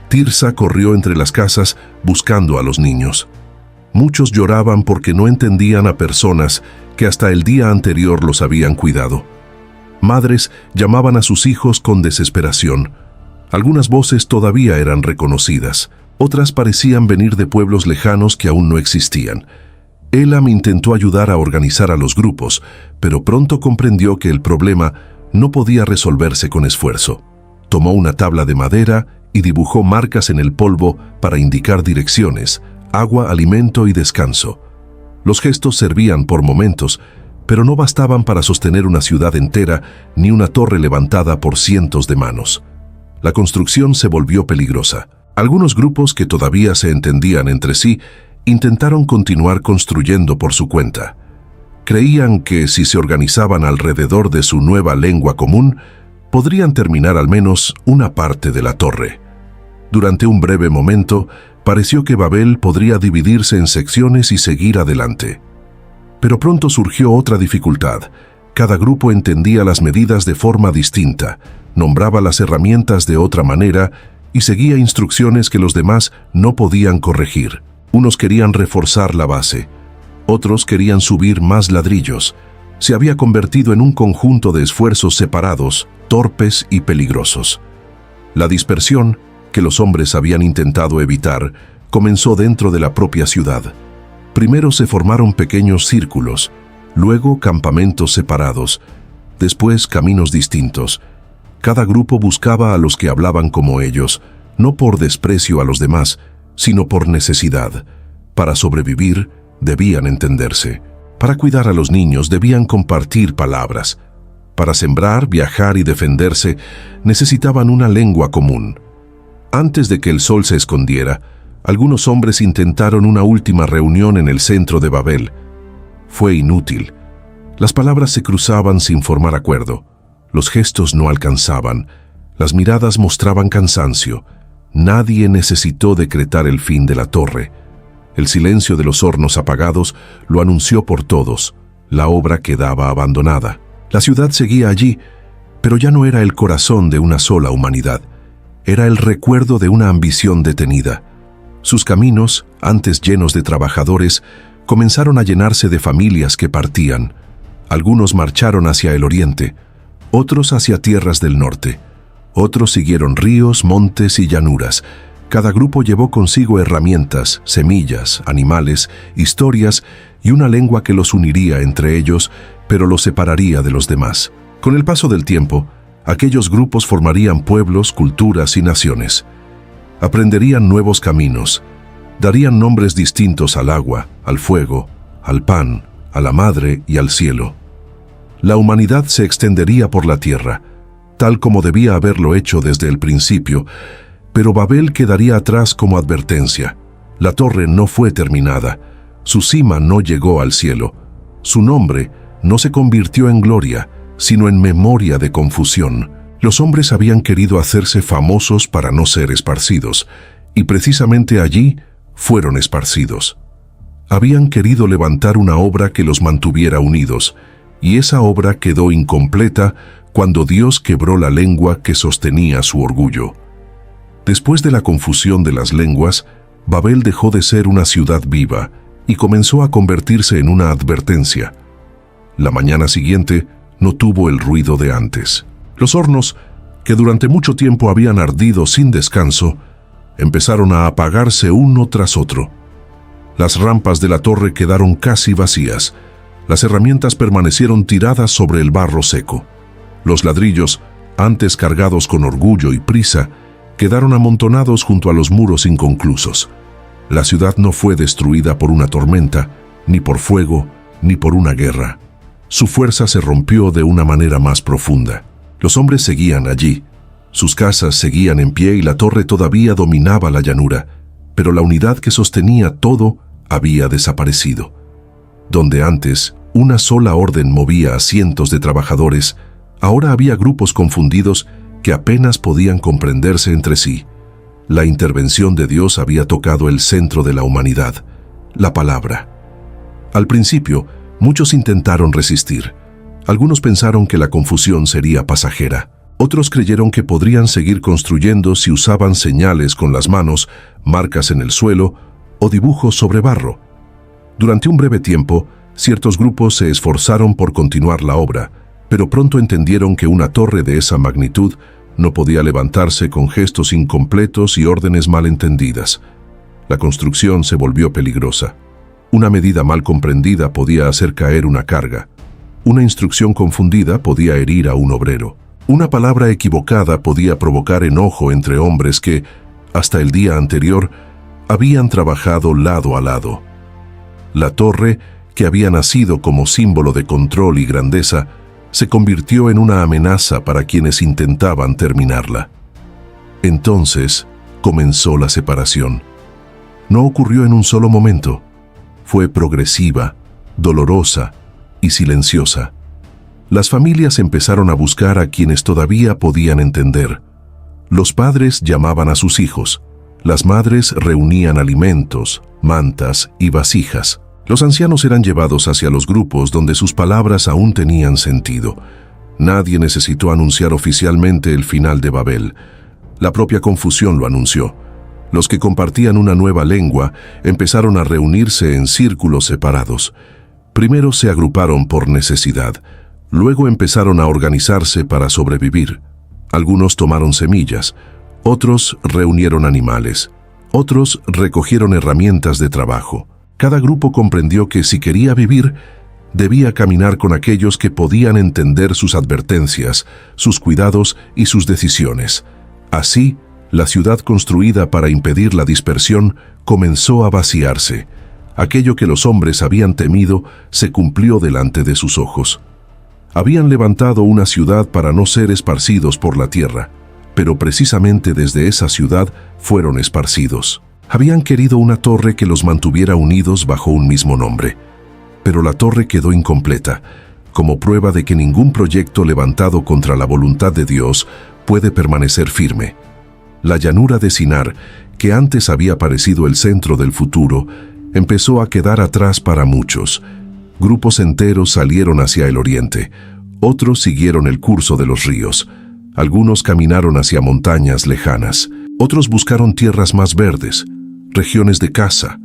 Tirsa corrió entre las casas buscando a los niños. Muchos lloraban porque no entendían a personas que hasta el día anterior los habían cuidado. Madres llamaban a sus hijos con desesperación. Algunas voces todavía eran reconocidas, otras parecían venir de pueblos lejanos que aún no existían. Elam intentó ayudar a organizar a los grupos, pero pronto comprendió que el problema no podía resolverse con esfuerzo. Tomó una tabla de madera y dibujó marcas en el polvo para indicar direcciones, agua, alimento y descanso. Los gestos servían por momentos, pero no bastaban para sostener una ciudad entera ni una torre levantada por cientos de manos. La construcción se volvió peligrosa. Algunos grupos que todavía se entendían entre sí intentaron continuar construyendo por su cuenta. Creían que si se organizaban alrededor de su nueva lengua común, podrían terminar al menos una parte de la torre. Durante un breve momento, pareció que Babel podría dividirse en secciones y seguir adelante. Pero pronto surgió otra dificultad. Cada grupo entendía las medidas de forma distinta, nombraba las herramientas de otra manera y seguía instrucciones que los demás no podían corregir. Unos querían reforzar la base, otros querían subir más ladrillos. Se había convertido en un conjunto de esfuerzos separados, torpes y peligrosos. La dispersión, que los hombres habían intentado evitar, comenzó dentro de la propia ciudad. Primero se formaron pequeños círculos, luego campamentos separados, después caminos distintos. Cada grupo buscaba a los que hablaban como ellos, no por desprecio a los demás, sino por necesidad. Para sobrevivir, debían entenderse. Para cuidar a los niños, debían compartir palabras. Para sembrar, viajar y defenderse, necesitaban una lengua común. Antes de que el sol se escondiera, algunos hombres intentaron una última reunión en el centro de Babel. Fue inútil. Las palabras se cruzaban sin formar acuerdo. Los gestos no alcanzaban. Las miradas mostraban cansancio. Nadie necesitó decretar el fin de la torre. El silencio de los hornos apagados lo anunció por todos. La obra quedaba abandonada. La ciudad seguía allí, pero ya no era el corazón de una sola humanidad. Era el recuerdo de una ambición detenida. Sus caminos, antes llenos de trabajadores, comenzaron a llenarse de familias que partían. Algunos marcharon hacia el oriente, otros hacia tierras del norte. Otros siguieron ríos, montes y llanuras. Cada grupo llevó consigo herramientas, semillas, animales, historias y una lengua que los uniría entre ellos, pero los separaría de los demás. Con el paso del tiempo, aquellos grupos formarían pueblos, culturas y naciones. Aprenderían nuevos caminos, darían nombres distintos al agua, al fuego, al pan, a la madre y al cielo. La humanidad se extendería por la tierra, tal como debía haberlo hecho desde el principio, pero Babel quedaría atrás como advertencia. La torre no fue terminada, su cima no llegó al cielo, su nombre no se convirtió en gloria, sino en memoria de confusión. Los hombres habían querido hacerse famosos para no ser esparcidos, y precisamente allí fueron esparcidos. Habían querido levantar una obra que los mantuviera unidos, y esa obra quedó incompleta cuando Dios quebró la lengua que sostenía su orgullo. Después de la confusión de las lenguas, Babel dejó de ser una ciudad viva y comenzó a convertirse en una advertencia. La mañana siguiente no tuvo el ruido de antes. Los hornos, que durante mucho tiempo habían ardido sin descanso, empezaron a apagarse uno tras otro. Las rampas de la torre quedaron casi vacías. Las herramientas permanecieron tiradas sobre el barro seco. Los ladrillos, antes cargados con orgullo y prisa, quedaron amontonados junto a los muros inconclusos. La ciudad no fue destruida por una tormenta, ni por fuego, ni por una guerra. Su fuerza se rompió de una manera más profunda. Los hombres seguían allí. Sus casas seguían en pie y la torre todavía dominaba la llanura, pero la unidad que sostenía todo había desaparecido. Donde antes una sola orden movía a cientos de trabajadores, ahora había grupos confundidos que apenas podían comprenderse entre sí. La intervención de Dios había tocado el centro de la humanidad, la palabra. Al principio, muchos intentaron resistir. Algunos pensaron que la confusión sería pasajera. Otros creyeron que podrían seguir construyendo si usaban señales con las manos, marcas en el suelo o dibujos sobre barro. Durante un breve tiempo, ciertos grupos se esforzaron por continuar la obra, pero pronto entendieron que una torre de esa magnitud no podía levantarse con gestos incompletos y órdenes mal entendidas. La construcción se volvió peligrosa. Una medida mal comprendida podía hacer caer una carga. Una instrucción confundida podía herir a un obrero. Una palabra equivocada podía provocar enojo entre hombres que, hasta el día anterior, habían trabajado lado a lado. La torre, que había nacido como símbolo de control y grandeza, se convirtió en una amenaza para quienes intentaban terminarla. Entonces comenzó la separación. No ocurrió en un solo momento. Fue progresiva, dolorosa y silenciosa. Las familias empezaron a buscar a quienes todavía podían entender. Los padres llamaban a sus hijos. Las madres reunían alimentos, mantas y vasijas. Los ancianos eran llevados hacia los grupos donde sus palabras aún tenían sentido. Nadie necesitó anunciar oficialmente el final de Babel. La propia confusión lo anunció. Los que compartían una nueva lengua empezaron a reunirse en círculos separados. Primero se agruparon por necesidad, luego empezaron a organizarse para sobrevivir. Algunos tomaron semillas, otros reunieron animales, otros recogieron herramientas de trabajo. Cada grupo comprendió que si quería vivir, debía caminar con aquellos que podían entender sus advertencias, sus cuidados y sus decisiones. Así, la ciudad construida para impedir la dispersión comenzó a vaciarse. Aquello que los hombres habían temido se cumplió delante de sus ojos. Habían levantado una ciudad para no ser esparcidos por la tierra, pero precisamente desde esa ciudad fueron esparcidos. Habían querido una torre que los mantuviera unidos bajo un mismo nombre, pero la torre quedó incompleta, como prueba de que ningún proyecto levantado contra la voluntad de Dios puede permanecer firme. La llanura de Sinar, que antes había parecido el centro del futuro, empezó a quedar atrás para muchos. Grupos enteros salieron hacia el oriente, otros siguieron el curso de los ríos, algunos caminaron hacia montañas lejanas, otros buscaron tierras más verdes, regiones de caza,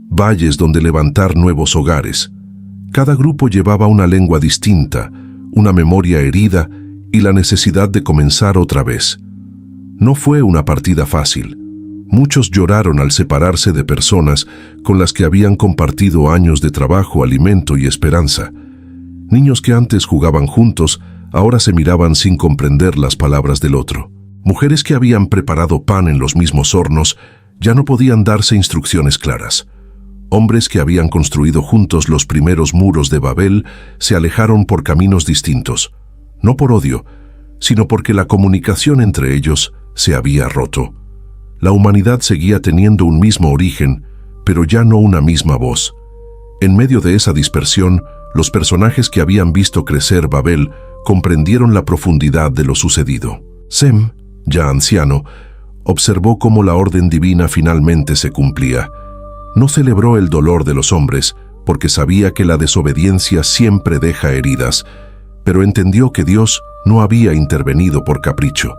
valles donde levantar nuevos hogares. Cada grupo llevaba una lengua distinta, una memoria herida y la necesidad de comenzar otra vez. No fue una partida fácil. Muchos lloraron al separarse de personas con las que habían compartido años de trabajo, alimento y esperanza. Niños que antes jugaban juntos, ahora se miraban sin comprender las palabras del otro. Mujeres que habían preparado pan en los mismos hornos, ya no podían darse instrucciones claras. Hombres que habían construido juntos los primeros muros de Babel, se alejaron por caminos distintos, no por odio, sino porque la comunicación entre ellos se había roto. La humanidad seguía teniendo un mismo origen, pero ya no una misma voz. En medio de esa dispersión, los personajes que habían visto crecer Babel comprendieron la profundidad de lo sucedido. Sem, ya anciano, observó cómo la orden divina finalmente se cumplía. No celebró el dolor de los hombres, porque sabía que la desobediencia siempre deja heridas, pero entendió que Dios no había intervenido por capricho.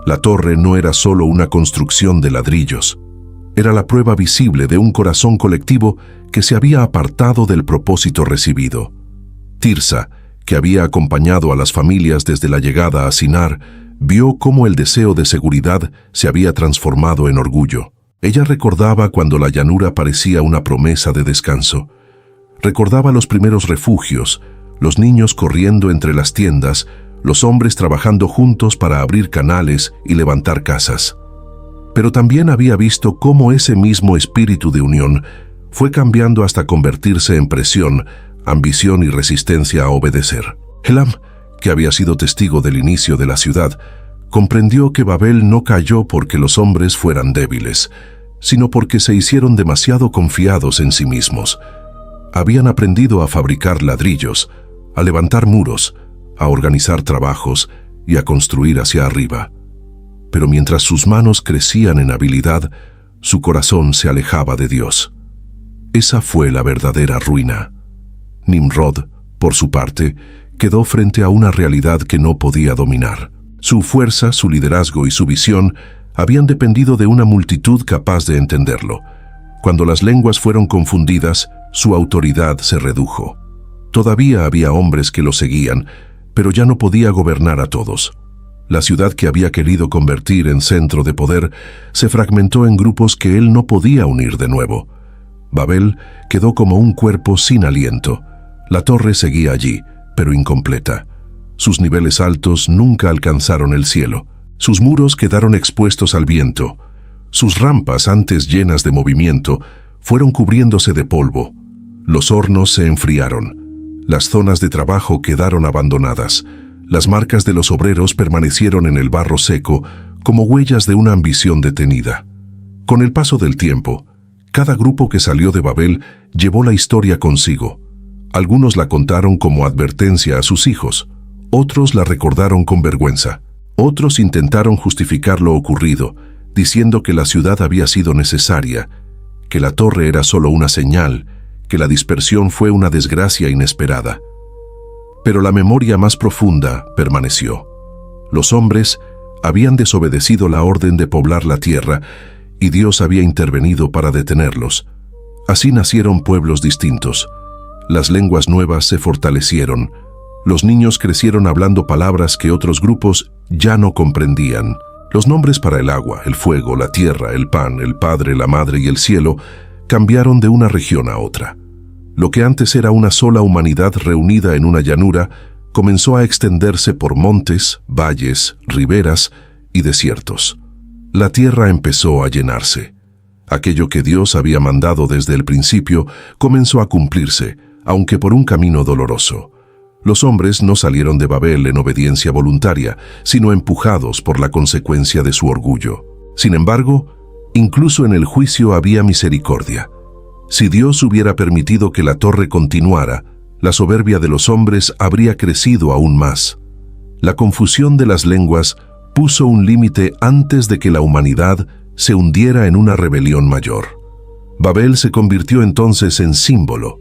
La torre no era solo una construcción de ladrillos. Era la prueba visible de un corazón colectivo que se había apartado del propósito recibido. Tirsa, que había acompañado a las familias desde la llegada a Sinar, vio cómo el deseo de seguridad se había transformado en orgullo. Ella recordaba cuando la llanura parecía una promesa de descanso. Recordaba los primeros refugios, los niños corriendo entre las tiendas, los hombres trabajando juntos para abrir canales y levantar casas. Pero también había visto cómo ese mismo espíritu de unión fue cambiando hasta convertirse en presión, ambición y resistencia a obedecer. Elam, que había sido testigo del inicio de la ciudad, comprendió que Babel no cayó porque los hombres fueran débiles, sino porque se hicieron demasiado confiados en sí mismos. Habían aprendido a fabricar ladrillos, a levantar muros, a organizar trabajos y a construir hacia arriba. Pero mientras sus manos crecían en habilidad, su corazón se alejaba de Dios. Esa fue la verdadera ruina. Nimrod, por su parte, quedó frente a una realidad que no podía dominar. Su fuerza, su liderazgo y su visión habían dependido de una multitud capaz de entenderlo. Cuando las lenguas fueron confundidas, su autoridad se redujo. Todavía había hombres que lo seguían, pero ya no podía gobernar a todos. La ciudad que había querido convertir en centro de poder se fragmentó en grupos que él no podía unir de nuevo. Babel quedó como un cuerpo sin aliento. La torre seguía allí, pero incompleta. Sus niveles altos nunca alcanzaron el cielo. Sus muros quedaron expuestos al viento. Sus rampas, antes llenas de movimiento, fueron cubriéndose de polvo. Los hornos se enfriaron. Las zonas de trabajo quedaron abandonadas. Las marcas de los obreros permanecieron en el barro seco como huellas de una ambición detenida. Con el paso del tiempo, cada grupo que salió de Babel llevó la historia consigo. Algunos la contaron como advertencia a sus hijos, Otros la recordaron con vergüenza. Otros intentaron justificar lo ocurrido, diciendo que la ciudad había sido necesaria, que la torre era solo una señal, que la dispersión fue una desgracia inesperada. Pero la memoria más profunda permaneció. Los hombres habían desobedecido la orden de poblar la tierra y Dios había intervenido para detenerlos. Así nacieron pueblos distintos. Las lenguas nuevas se fortalecieron. Los niños crecieron hablando palabras que otros grupos ya no comprendían. Los nombres para el agua, el fuego, la tierra, el pan, el padre, la madre y el cielo cambiaron de una región a otra. Lo que antes era una sola humanidad reunida en una llanura comenzó a extenderse por montes, valles, riberas y desiertos. La tierra empezó a llenarse. Aquello que Dios había mandado desde el principio comenzó a cumplirse, aunque por un camino doloroso. Los hombres no salieron de Babel en obediencia voluntaria, sino empujados por la consecuencia de su orgullo. Sin embargo, incluso en el juicio había misericordia. Si Dios hubiera permitido que la torre continuara, la soberbia de los hombres habría crecido aún más. La confusión de las lenguas puso un límite antes de que la humanidad se hundiera en una rebelión mayor. Babel se convirtió entonces en símbolo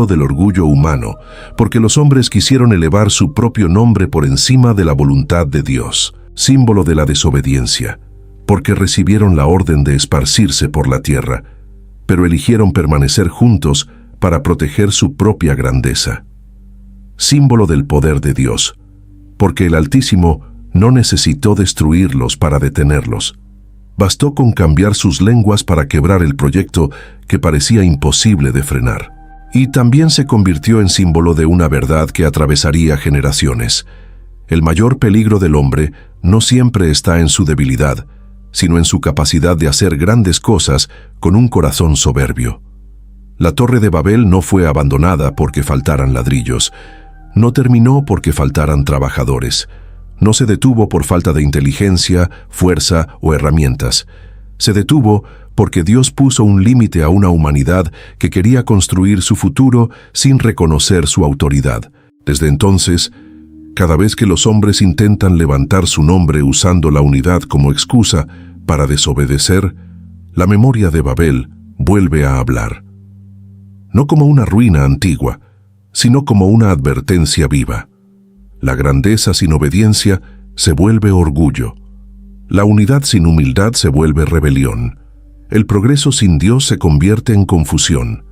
del orgullo humano, porque los hombres quisieron elevar su propio nombre por encima de la voluntad de Dios, símbolo de la desobediencia, porque recibieron la orden de esparcirse por la tierra, pero eligieron permanecer juntos para proteger su propia grandeza. Símbolo del poder de Dios, porque el Altísimo no necesitó destruirlos para detenerlos. Bastó con cambiar sus lenguas para quebrar el proyecto que parecía imposible de frenar. Y también se convirtió en símbolo de una verdad que atravesaría generaciones. El mayor peligro del hombre no siempre está en su debilidad, sino en su capacidad de hacer grandes cosas con un corazón soberbio. La Torre de Babel no fue abandonada porque faltaran ladrillos, no terminó porque faltaran trabajadores, no se detuvo por falta de inteligencia, fuerza o herramientas. Se detuvo porque Dios puso un límite a una humanidad que quería construir su futuro sin reconocer su autoridad. Desde entonces, cada vez que los hombres intentan levantar su nombre usando la unidad como excusa para desobedecer, la memoria de Babel vuelve a hablar. No como una ruina antigua, sino como una advertencia viva. La grandeza sin obediencia se vuelve orgullo. La unidad sin humildad se vuelve rebelión. El progreso sin Dios se convierte en confusión.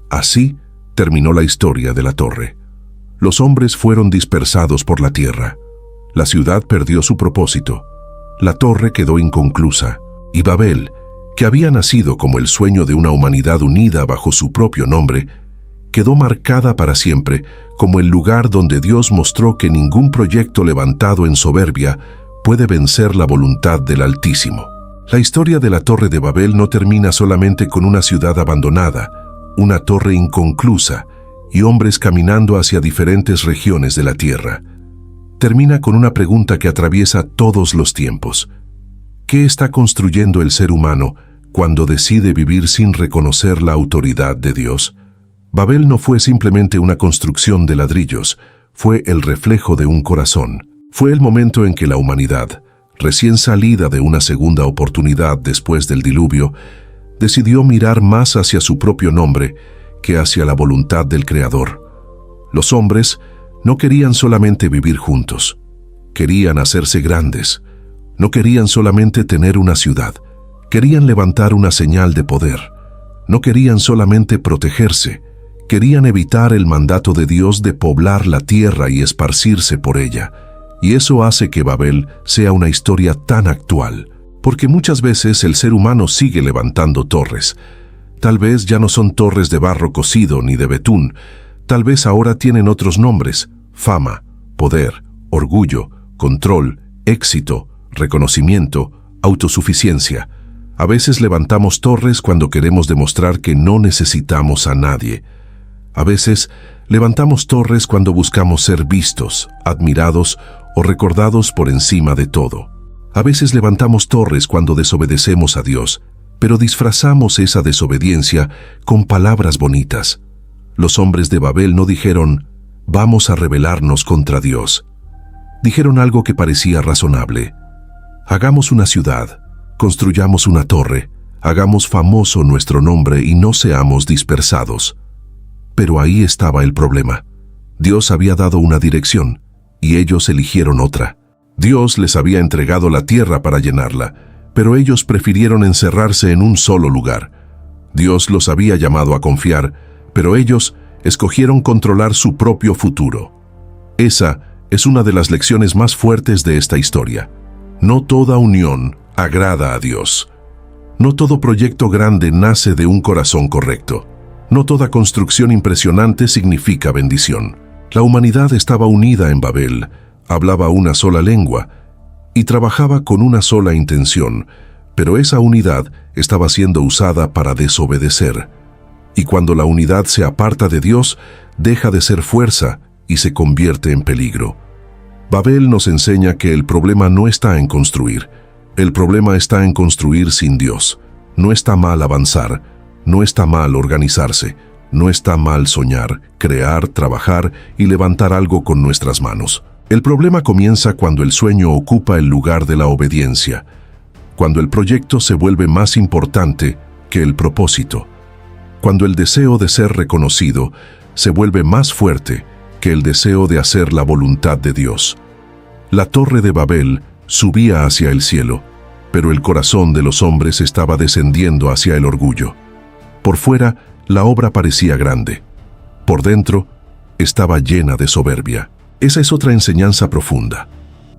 Así terminó la historia de la torre. Los hombres fueron dispersados por la tierra. La ciudad perdió su propósito. La torre quedó inconclusa. Y Babel, que había nacido como el sueño de una humanidad unida bajo su propio nombre, quedó marcada para siempre como el lugar donde Dios mostró que ningún proyecto levantado en soberbia puede vencer la voluntad del Altísimo. La historia de la Torre de Babel no termina solamente con una ciudad abandonada, una torre inconclusa y hombres caminando hacia diferentes regiones de la tierra. Termina con una pregunta que atraviesa todos los tiempos. ¿Qué está construyendo el ser humano cuando decide vivir sin reconocer la autoridad de Dios? Babel no fue simplemente una construcción de ladrillos, fue el reflejo de un corazón. Fue el momento en que la humanidad, recién salida de una segunda oportunidad después del diluvio, decidió mirar más hacia su propio nombre que hacia la voluntad del Creador. Los hombres no querían solamente vivir juntos, querían hacerse grandes. No querían solamente tener una ciudad, querían levantar una señal de poder. No querían solamente protegerse, querían evitar el mandato de Dios de poblar la tierra y esparcirse por ella. Y eso hace que Babel sea una historia tan actual, porque muchas veces el ser humano sigue levantando torres. Tal vez ya no son torres de barro cocido ni de betún, tal vez ahora tienen otros nombres: fama, poder, orgullo, control, éxito, reconocimiento, autosuficiencia. A veces levantamos torres cuando queremos demostrar que no necesitamos a nadie. A veces levantamos torres cuando buscamos ser vistos, admirados o recordados por encima de todo. A veces levantamos torres cuando desobedecemos a Dios, pero disfrazamos esa desobediencia con palabras bonitas. Los hombres de Babel no dijeron: vamos a rebelarnos contra Dios. Dijeron algo que parecía razonable. Hagamos una ciudad, construyamos una torre, hagamos famoso nuestro nombre y no seamos dispersados. Pero ahí estaba el problema. Dios había dado una dirección y ellos eligieron otra. Dios les había entregado la tierra para llenarla, pero ellos prefirieron encerrarse en un solo lugar. Dios los había llamado a confiar, pero ellos escogieron controlar su propio futuro. Esa es una de las lecciones más fuertes de esta historia. No toda unión agrada a Dios. No todo proyecto grande nace de un corazón correcto. No toda construcción impresionante significa bendición. La humanidad estaba unida en Babel, hablaba una sola lengua y trabajaba con una sola intención, pero esa unidad estaba siendo usada para desobedecer. Y cuando la unidad se aparta de Dios, deja de ser fuerza y se convierte en peligro. Babel nos enseña que el problema no está en construir. El problema está en construir sin Dios. No está mal avanzar, no está mal organizarse, no está mal soñar, crear, trabajar y levantar algo con nuestras manos. El problema comienza cuando el sueño ocupa el lugar de la obediencia, cuando el proyecto se vuelve más importante que el propósito, cuando el deseo de ser reconocido se vuelve más fuerte que el deseo de hacer la voluntad de Dios. La torre de Babel subía hacia el cielo, pero el corazón de los hombres estaba descendiendo hacia el orgullo. Por fuera, la obra parecía grande. Por dentro, estaba llena de soberbia. Esa es otra enseñanza profunda.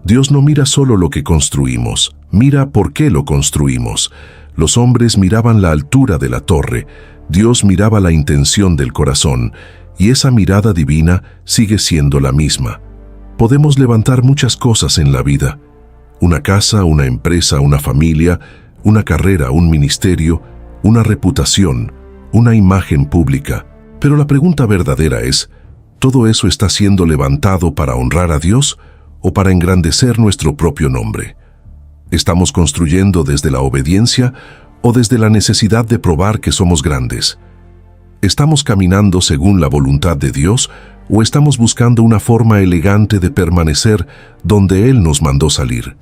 Dios no mira solo lo que construimos, mira por qué lo construimos. Los hombres miraban la altura de la torre, Dios miraba la intención del corazón, y esa mirada divina sigue siendo la misma. Podemos levantar muchas cosas en la vida: una casa, una empresa, una familia, una carrera, un ministerio, una reputación, una imagen pública. Pero la pregunta verdadera es: ¿todo eso está siendo levantado para honrar a Dios o para engrandecer nuestro propio nombre? ¿Estamos construyendo desde la obediencia o desde la necesidad de probar que somos grandes? ¿Estamos caminando según la voluntad de Dios o estamos buscando una forma elegante de permanecer donde Él nos mandó salir?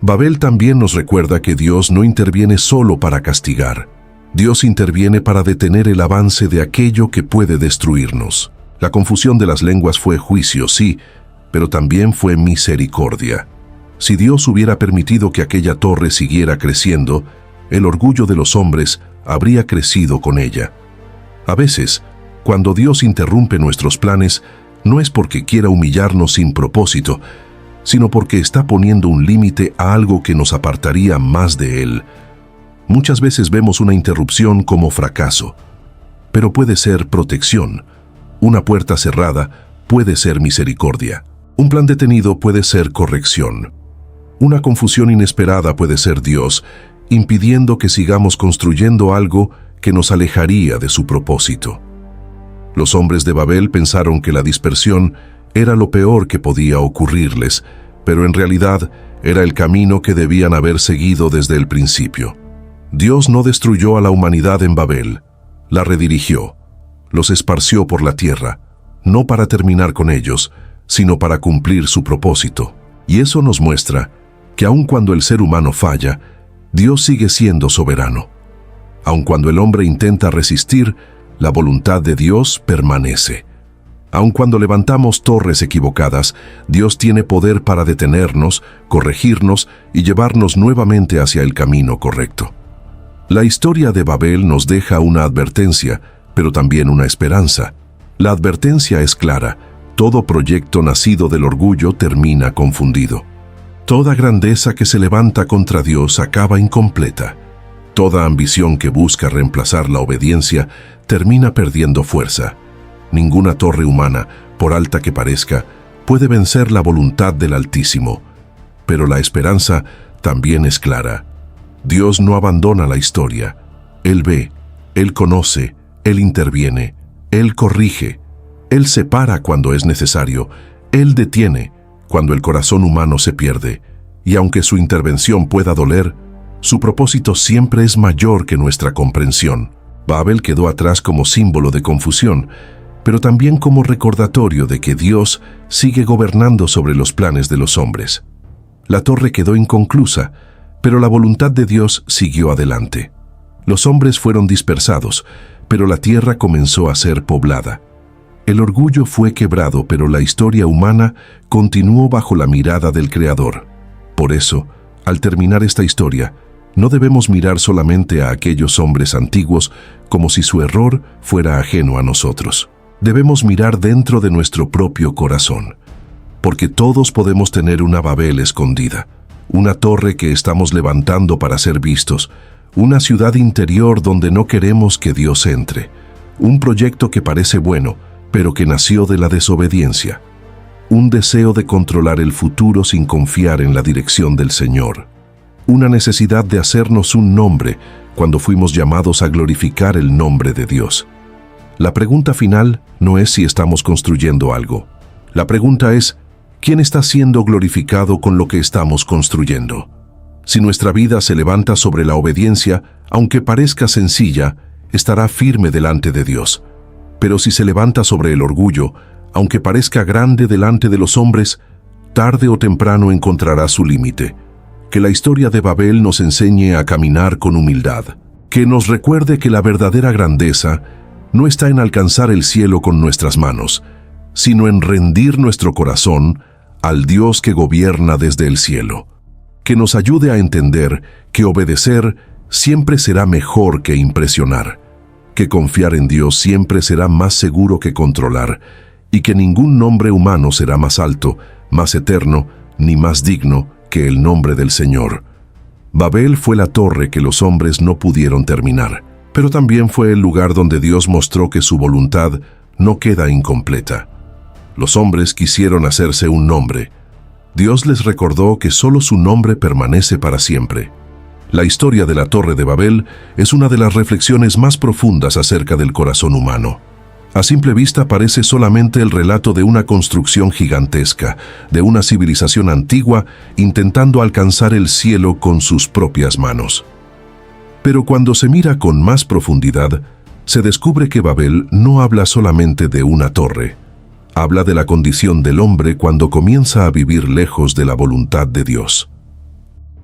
Babel también nos recuerda que Dios no interviene solo para castigar. Dios interviene para detener el avance de aquello que puede destruirnos. La confusión de las lenguas fue juicio, sí, pero también fue misericordia. Si Dios hubiera permitido que aquella torre siguiera creciendo, el orgullo de los hombres habría crecido con ella. A veces, cuando Dios interrumpe nuestros planes, no es porque quiera humillarnos sin propósito, sino porque está poniendo un límite a algo que nos apartaría más de Él. Muchas veces vemos una interrupción como fracaso, pero puede ser protección. Una puerta cerrada puede ser misericordia. Un plan detenido puede ser corrección. Una confusión inesperada puede ser Dios, impidiendo que sigamos construyendo algo que nos alejaría de su propósito. Los hombres de Babel pensaron que la dispersión era lo peor que podía ocurrirles, pero en realidad era el camino que debían haber seguido desde el principio. Dios no destruyó a la humanidad en Babel, la redirigió, los esparció por la tierra, no para terminar con ellos, sino para cumplir su propósito. Y eso nos muestra que aun cuando el ser humano falla, Dios sigue siendo soberano. Aun cuando el hombre intenta resistir, la voluntad de Dios permanece. Aun cuando levantamos torres equivocadas, Dios tiene poder para detenernos, corregirnos y llevarnos nuevamente hacia el camino correcto. La historia de Babel nos deja una advertencia, pero también una esperanza. La advertencia es clara: todo proyecto nacido del orgullo termina confundido. Toda grandeza que se levanta contra Dios acaba incompleta. Toda ambición que busca reemplazar la obediencia termina perdiendo fuerza. Ninguna torre humana, por alta que parezca, puede vencer la voluntad del Altísimo. Pero la esperanza también es clara. Dios no abandona la historia. Él ve, Él conoce, Él interviene, Él corrige, Él separa cuando es necesario, Él detiene cuando el corazón humano se pierde. Y aunque su intervención pueda doler, su propósito siempre es mayor que nuestra comprensión. Babel quedó atrás como símbolo de confusión, pero también como recordatorio de que Dios sigue gobernando sobre los planes de los hombres. La torre quedó inconclusa, pero la voluntad de Dios siguió adelante. Los hombres fueron dispersados, pero la tierra comenzó a ser poblada. El orgullo fue quebrado, pero la historia humana continuó bajo la mirada del Creador. Por eso, al terminar esta historia, no debemos mirar solamente a aquellos hombres antiguos como si su error fuera ajeno a nosotros. Debemos mirar dentro de nuestro propio corazón, porque todos podemos tener una Babel escondida, una torre que estamos levantando para ser vistos, una ciudad interior donde no queremos que Dios entre, un proyecto que parece bueno, pero que nació de la desobediencia, un deseo de controlar el futuro sin confiar en la dirección del Señor, una necesidad de hacernos un nombre cuando fuimos llamados a glorificar el nombre de Dios. La pregunta final no es si estamos construyendo algo. La pregunta es, ¿quién está siendo glorificado con lo que estamos construyendo? Si nuestra vida se levanta sobre la obediencia, aunque parezca sencilla, estará firme delante de Dios. Pero si se levanta sobre el orgullo, aunque parezca grande delante de los hombres, tarde o temprano encontrará su límite. Que la historia de Babel nos enseñe a caminar con humildad. Que nos recuerde que la verdadera grandeza no está en alcanzar el cielo con nuestras manos, sino en rendir nuestro corazón al Dios que gobierna desde el cielo. Que nos ayude a entender que obedecer siempre será mejor que impresionar, que confiar en Dios siempre será más seguro que controlar, y que ningún nombre humano será más alto, más eterno, ni más digno que el nombre del Señor. Babel fue la torre que los hombres no pudieron terminar, pero también fue el lugar donde Dios mostró que su voluntad no queda incompleta. Los hombres quisieron hacerse un nombre. Dios les recordó que solo su nombre permanece para siempre. La historia de la Torre de Babel es una de las reflexiones más profundas acerca del corazón humano. A simple vista parece solamente el relato de una construcción gigantesca, de una civilización antigua intentando alcanzar el cielo con sus propias manos. Pero cuando se mira con más profundidad, se descubre que Babel no habla solamente de una torre. Habla de la condición del hombre cuando comienza a vivir lejos de la voluntad de Dios.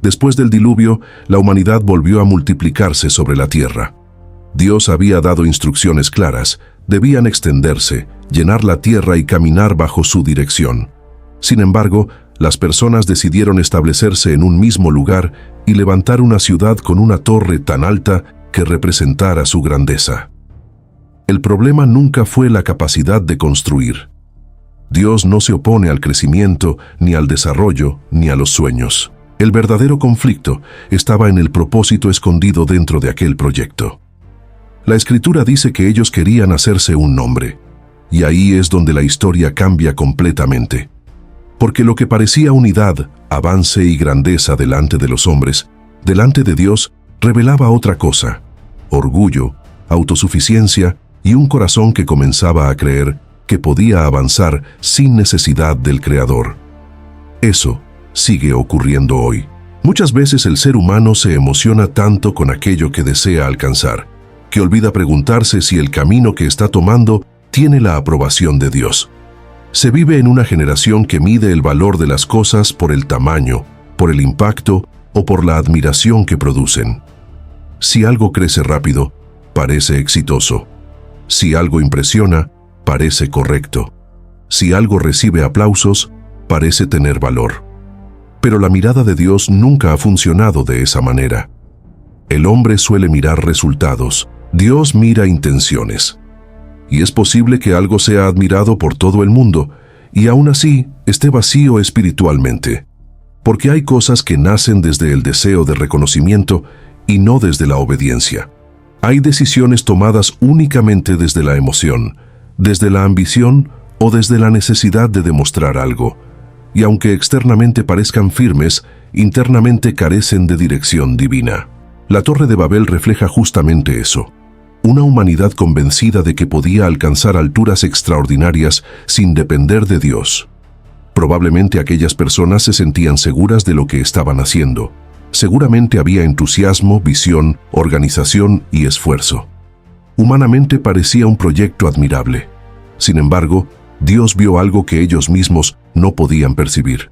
Después del diluvio, la humanidad volvió a multiplicarse sobre la tierra. Dios había dado instrucciones claras, debían extenderse, llenar la tierra y caminar bajo su dirección. Sin embargo, las personas decidieron establecerse en un mismo lugar y levantar una ciudad con una torre tan alta que representara su grandeza. El problema nunca fue la capacidad de construir. Dios no se opone al crecimiento, ni al desarrollo, ni a los sueños. El verdadero conflicto estaba en el propósito escondido dentro de aquel proyecto. La Escritura dice que ellos querían hacerse un nombre, y ahí es donde la historia cambia completamente. Porque lo que parecía unidad, avance y grandeza delante de los hombres, delante de Dios, revelaba otra cosa: orgullo, autosuficiencia y un corazón que comenzaba a creer que podía avanzar sin necesidad del Creador. Eso sigue ocurriendo hoy. Muchas veces el ser humano se emociona tanto con aquello que desea alcanzar, que olvida preguntarse si el camino que está tomando tiene la aprobación de Dios. Se vive en una generación que mide el valor de las cosas por el tamaño, por el impacto o por la admiración que producen. Si algo crece rápido, parece exitoso. Si algo impresiona, parece correcto. Si algo recibe aplausos, parece tener valor. Pero la mirada de Dios nunca ha funcionado de esa manera. El hombre suele mirar resultados, Dios mira intenciones. Y es posible que algo sea admirado por todo el mundo, y aún así esté vacío espiritualmente. Porque hay cosas que nacen desde el deseo de reconocimiento y no desde la obediencia. Hay decisiones tomadas únicamente desde la emoción, desde la ambición o desde la necesidad de demostrar algo. Y aunque externamente parezcan firmes, internamente carecen de dirección divina. La Torre de Babel refleja justamente eso. Una humanidad convencida de que podía alcanzar alturas extraordinarias sin depender de Dios. Probablemente aquellas personas se sentían seguras de lo que estaban haciendo. Seguramente había entusiasmo, visión, organización y esfuerzo. Humanamente parecía un proyecto admirable. Sin embargo, Dios vio algo que ellos mismos no podían percibir.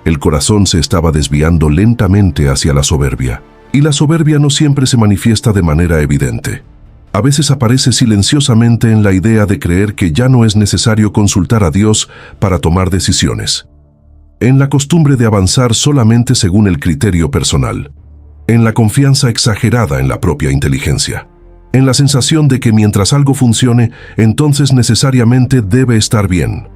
El corazón se estaba desviando lentamente hacia la soberbia. Y la soberbia no siempre se manifiesta de manera evidente. A veces aparece silenciosamente en la idea de creer que ya no es necesario consultar a Dios para tomar decisiones. En la costumbre de avanzar solamente según el criterio personal. En la confianza exagerada en la propia inteligencia. En la sensación de que mientras algo funcione, entonces necesariamente debe estar bien.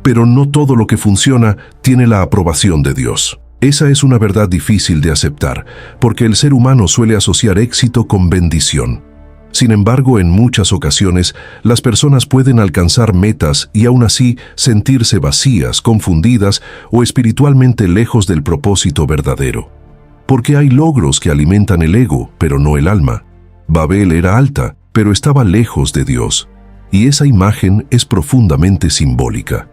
Pero no todo lo que funciona tiene la aprobación de Dios. Esa es una verdad difícil de aceptar, porque el ser humano suele asociar éxito con bendición. Sin embargo, en muchas ocasiones, las personas pueden alcanzar metas y aún así sentirse vacías, confundidas o espiritualmente lejos del propósito verdadero. Porque hay logros que alimentan el ego, pero no el alma. Babel era alta, pero estaba lejos de Dios. Y esa imagen es profundamente simbólica.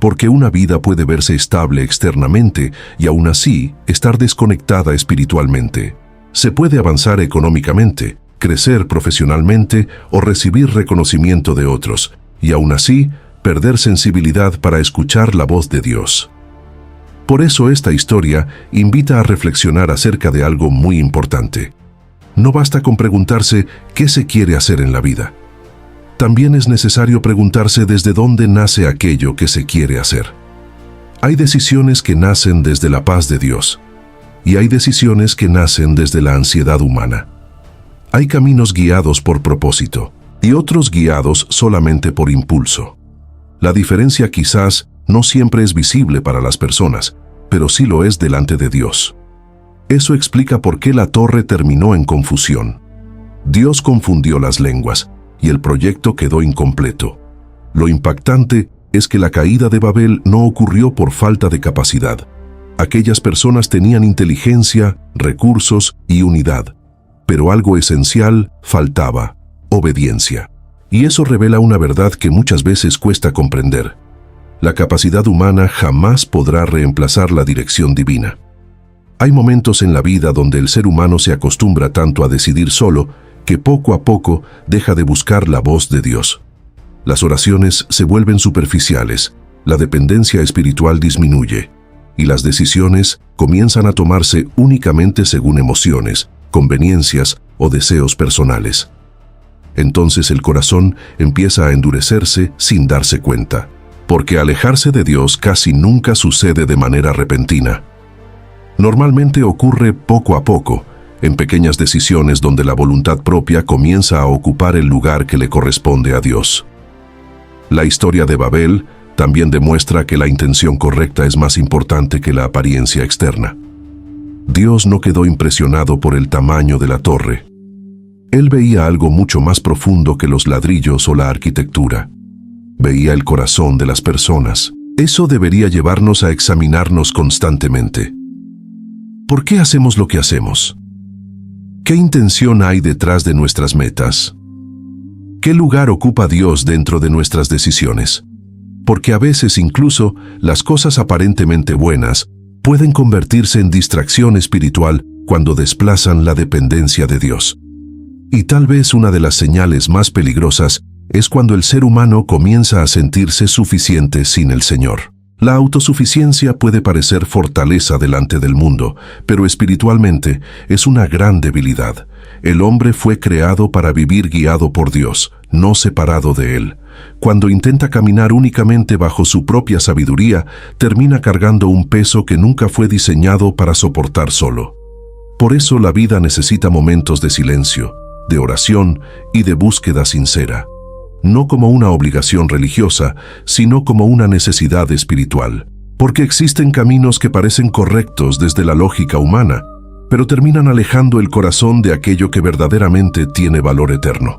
Porque una vida puede verse estable externamente y aún así estar desconectada espiritualmente. Se puede avanzar económicamente, crecer profesionalmente o recibir reconocimiento de otros, y aún así perder sensibilidad para escuchar la voz de Dios. Por eso esta historia invita a reflexionar acerca de algo muy importante. No basta con preguntarse qué se quiere hacer en la vida. También es necesario preguntarse desde dónde nace aquello que se quiere hacer. Hay decisiones que nacen desde la paz de Dios, y hay decisiones que nacen desde la ansiedad humana. Hay caminos guiados por propósito, y otros guiados solamente por impulso. La diferencia quizás no siempre es visible para las personas, pero sí lo es delante de Dios. Eso explica por qué la torre terminó en confusión. Dios confundió las lenguas, y el proyecto quedó incompleto. Lo impactante es que la caída de Babel no ocurrió por falta de capacidad. Aquellas personas tenían inteligencia, recursos y unidad, pero algo esencial faltaba: obediencia. Y eso revela una verdad que muchas veces cuesta comprender. La capacidad humana jamás podrá reemplazar la dirección divina. Hay momentos en la vida donde el ser humano se acostumbra tanto a decidir solo que poco a poco deja de buscar la voz de Dios. Las oraciones se vuelven superficiales, la dependencia espiritual disminuye, y las decisiones comienzan a tomarse únicamente según emociones, conveniencias o deseos personales. Entonces el corazón empieza a endurecerse sin darse cuenta, porque alejarse de Dios casi nunca sucede de manera repentina. Normalmente ocurre poco a poco, en pequeñas decisiones donde la voluntad propia comienza a ocupar el lugar que le corresponde a Dios. La historia de Babel también demuestra que la intención correcta es más importante que la apariencia externa. Dios no quedó impresionado por el tamaño de la torre. Él veía algo mucho más profundo que los ladrillos o la arquitectura. Veía el corazón de las personas. Eso debería llevarnos a examinarnos constantemente. ¿Por qué hacemos lo que hacemos? ¿Qué intención hay detrás de nuestras metas? ¿Qué lugar ocupa Dios dentro de nuestras decisiones? Porque a veces incluso las cosas aparentemente buenas pueden convertirse en distracción espiritual cuando desplazan la dependencia de Dios. Y tal vez una de las señales más peligrosas es cuando el ser humano comienza a sentirse suficiente sin el Señor. La autosuficiencia puede parecer fortaleza delante del mundo, pero espiritualmente es una gran debilidad. El hombre fue creado para vivir guiado por Dios, no separado de Él. Cuando intenta caminar únicamente bajo su propia sabiduría, termina cargando un peso que nunca fue diseñado para soportar solo. Por eso la vida necesita momentos de silencio, de oración y de búsqueda sincera. No como una obligación religiosa, sino como una necesidad espiritual. Porque existen caminos que parecen correctos desde la lógica humana, pero terminan alejando el corazón de aquello que verdaderamente tiene valor eterno.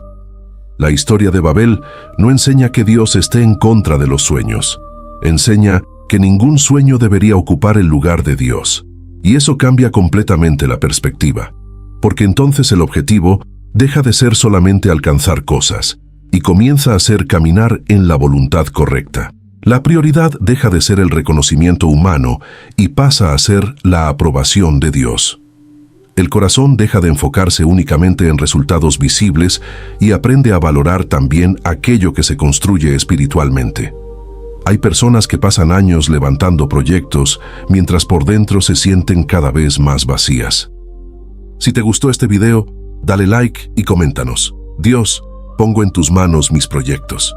La historia de Babel no enseña que Dios esté en contra de los sueños. Enseña que ningún sueño debería ocupar el lugar de Dios. Y eso cambia completamente la perspectiva. Porque entonces el objetivo deja de ser solamente alcanzar cosas, y comienza a ser caminar en la voluntad correcta. La prioridad deja de ser el reconocimiento humano y pasa a ser la aprobación de Dios. el corazón deja de enfocarse únicamente en resultados visibles y aprende a valorar también aquello que se construye espiritualmente. Hay personas que pasan años levantando proyectos, mientras por dentro se sienten cada vez más vacías. Si te gustó este video, dale like y coméntanos. Dios, pongo en tus manos mis proyectos.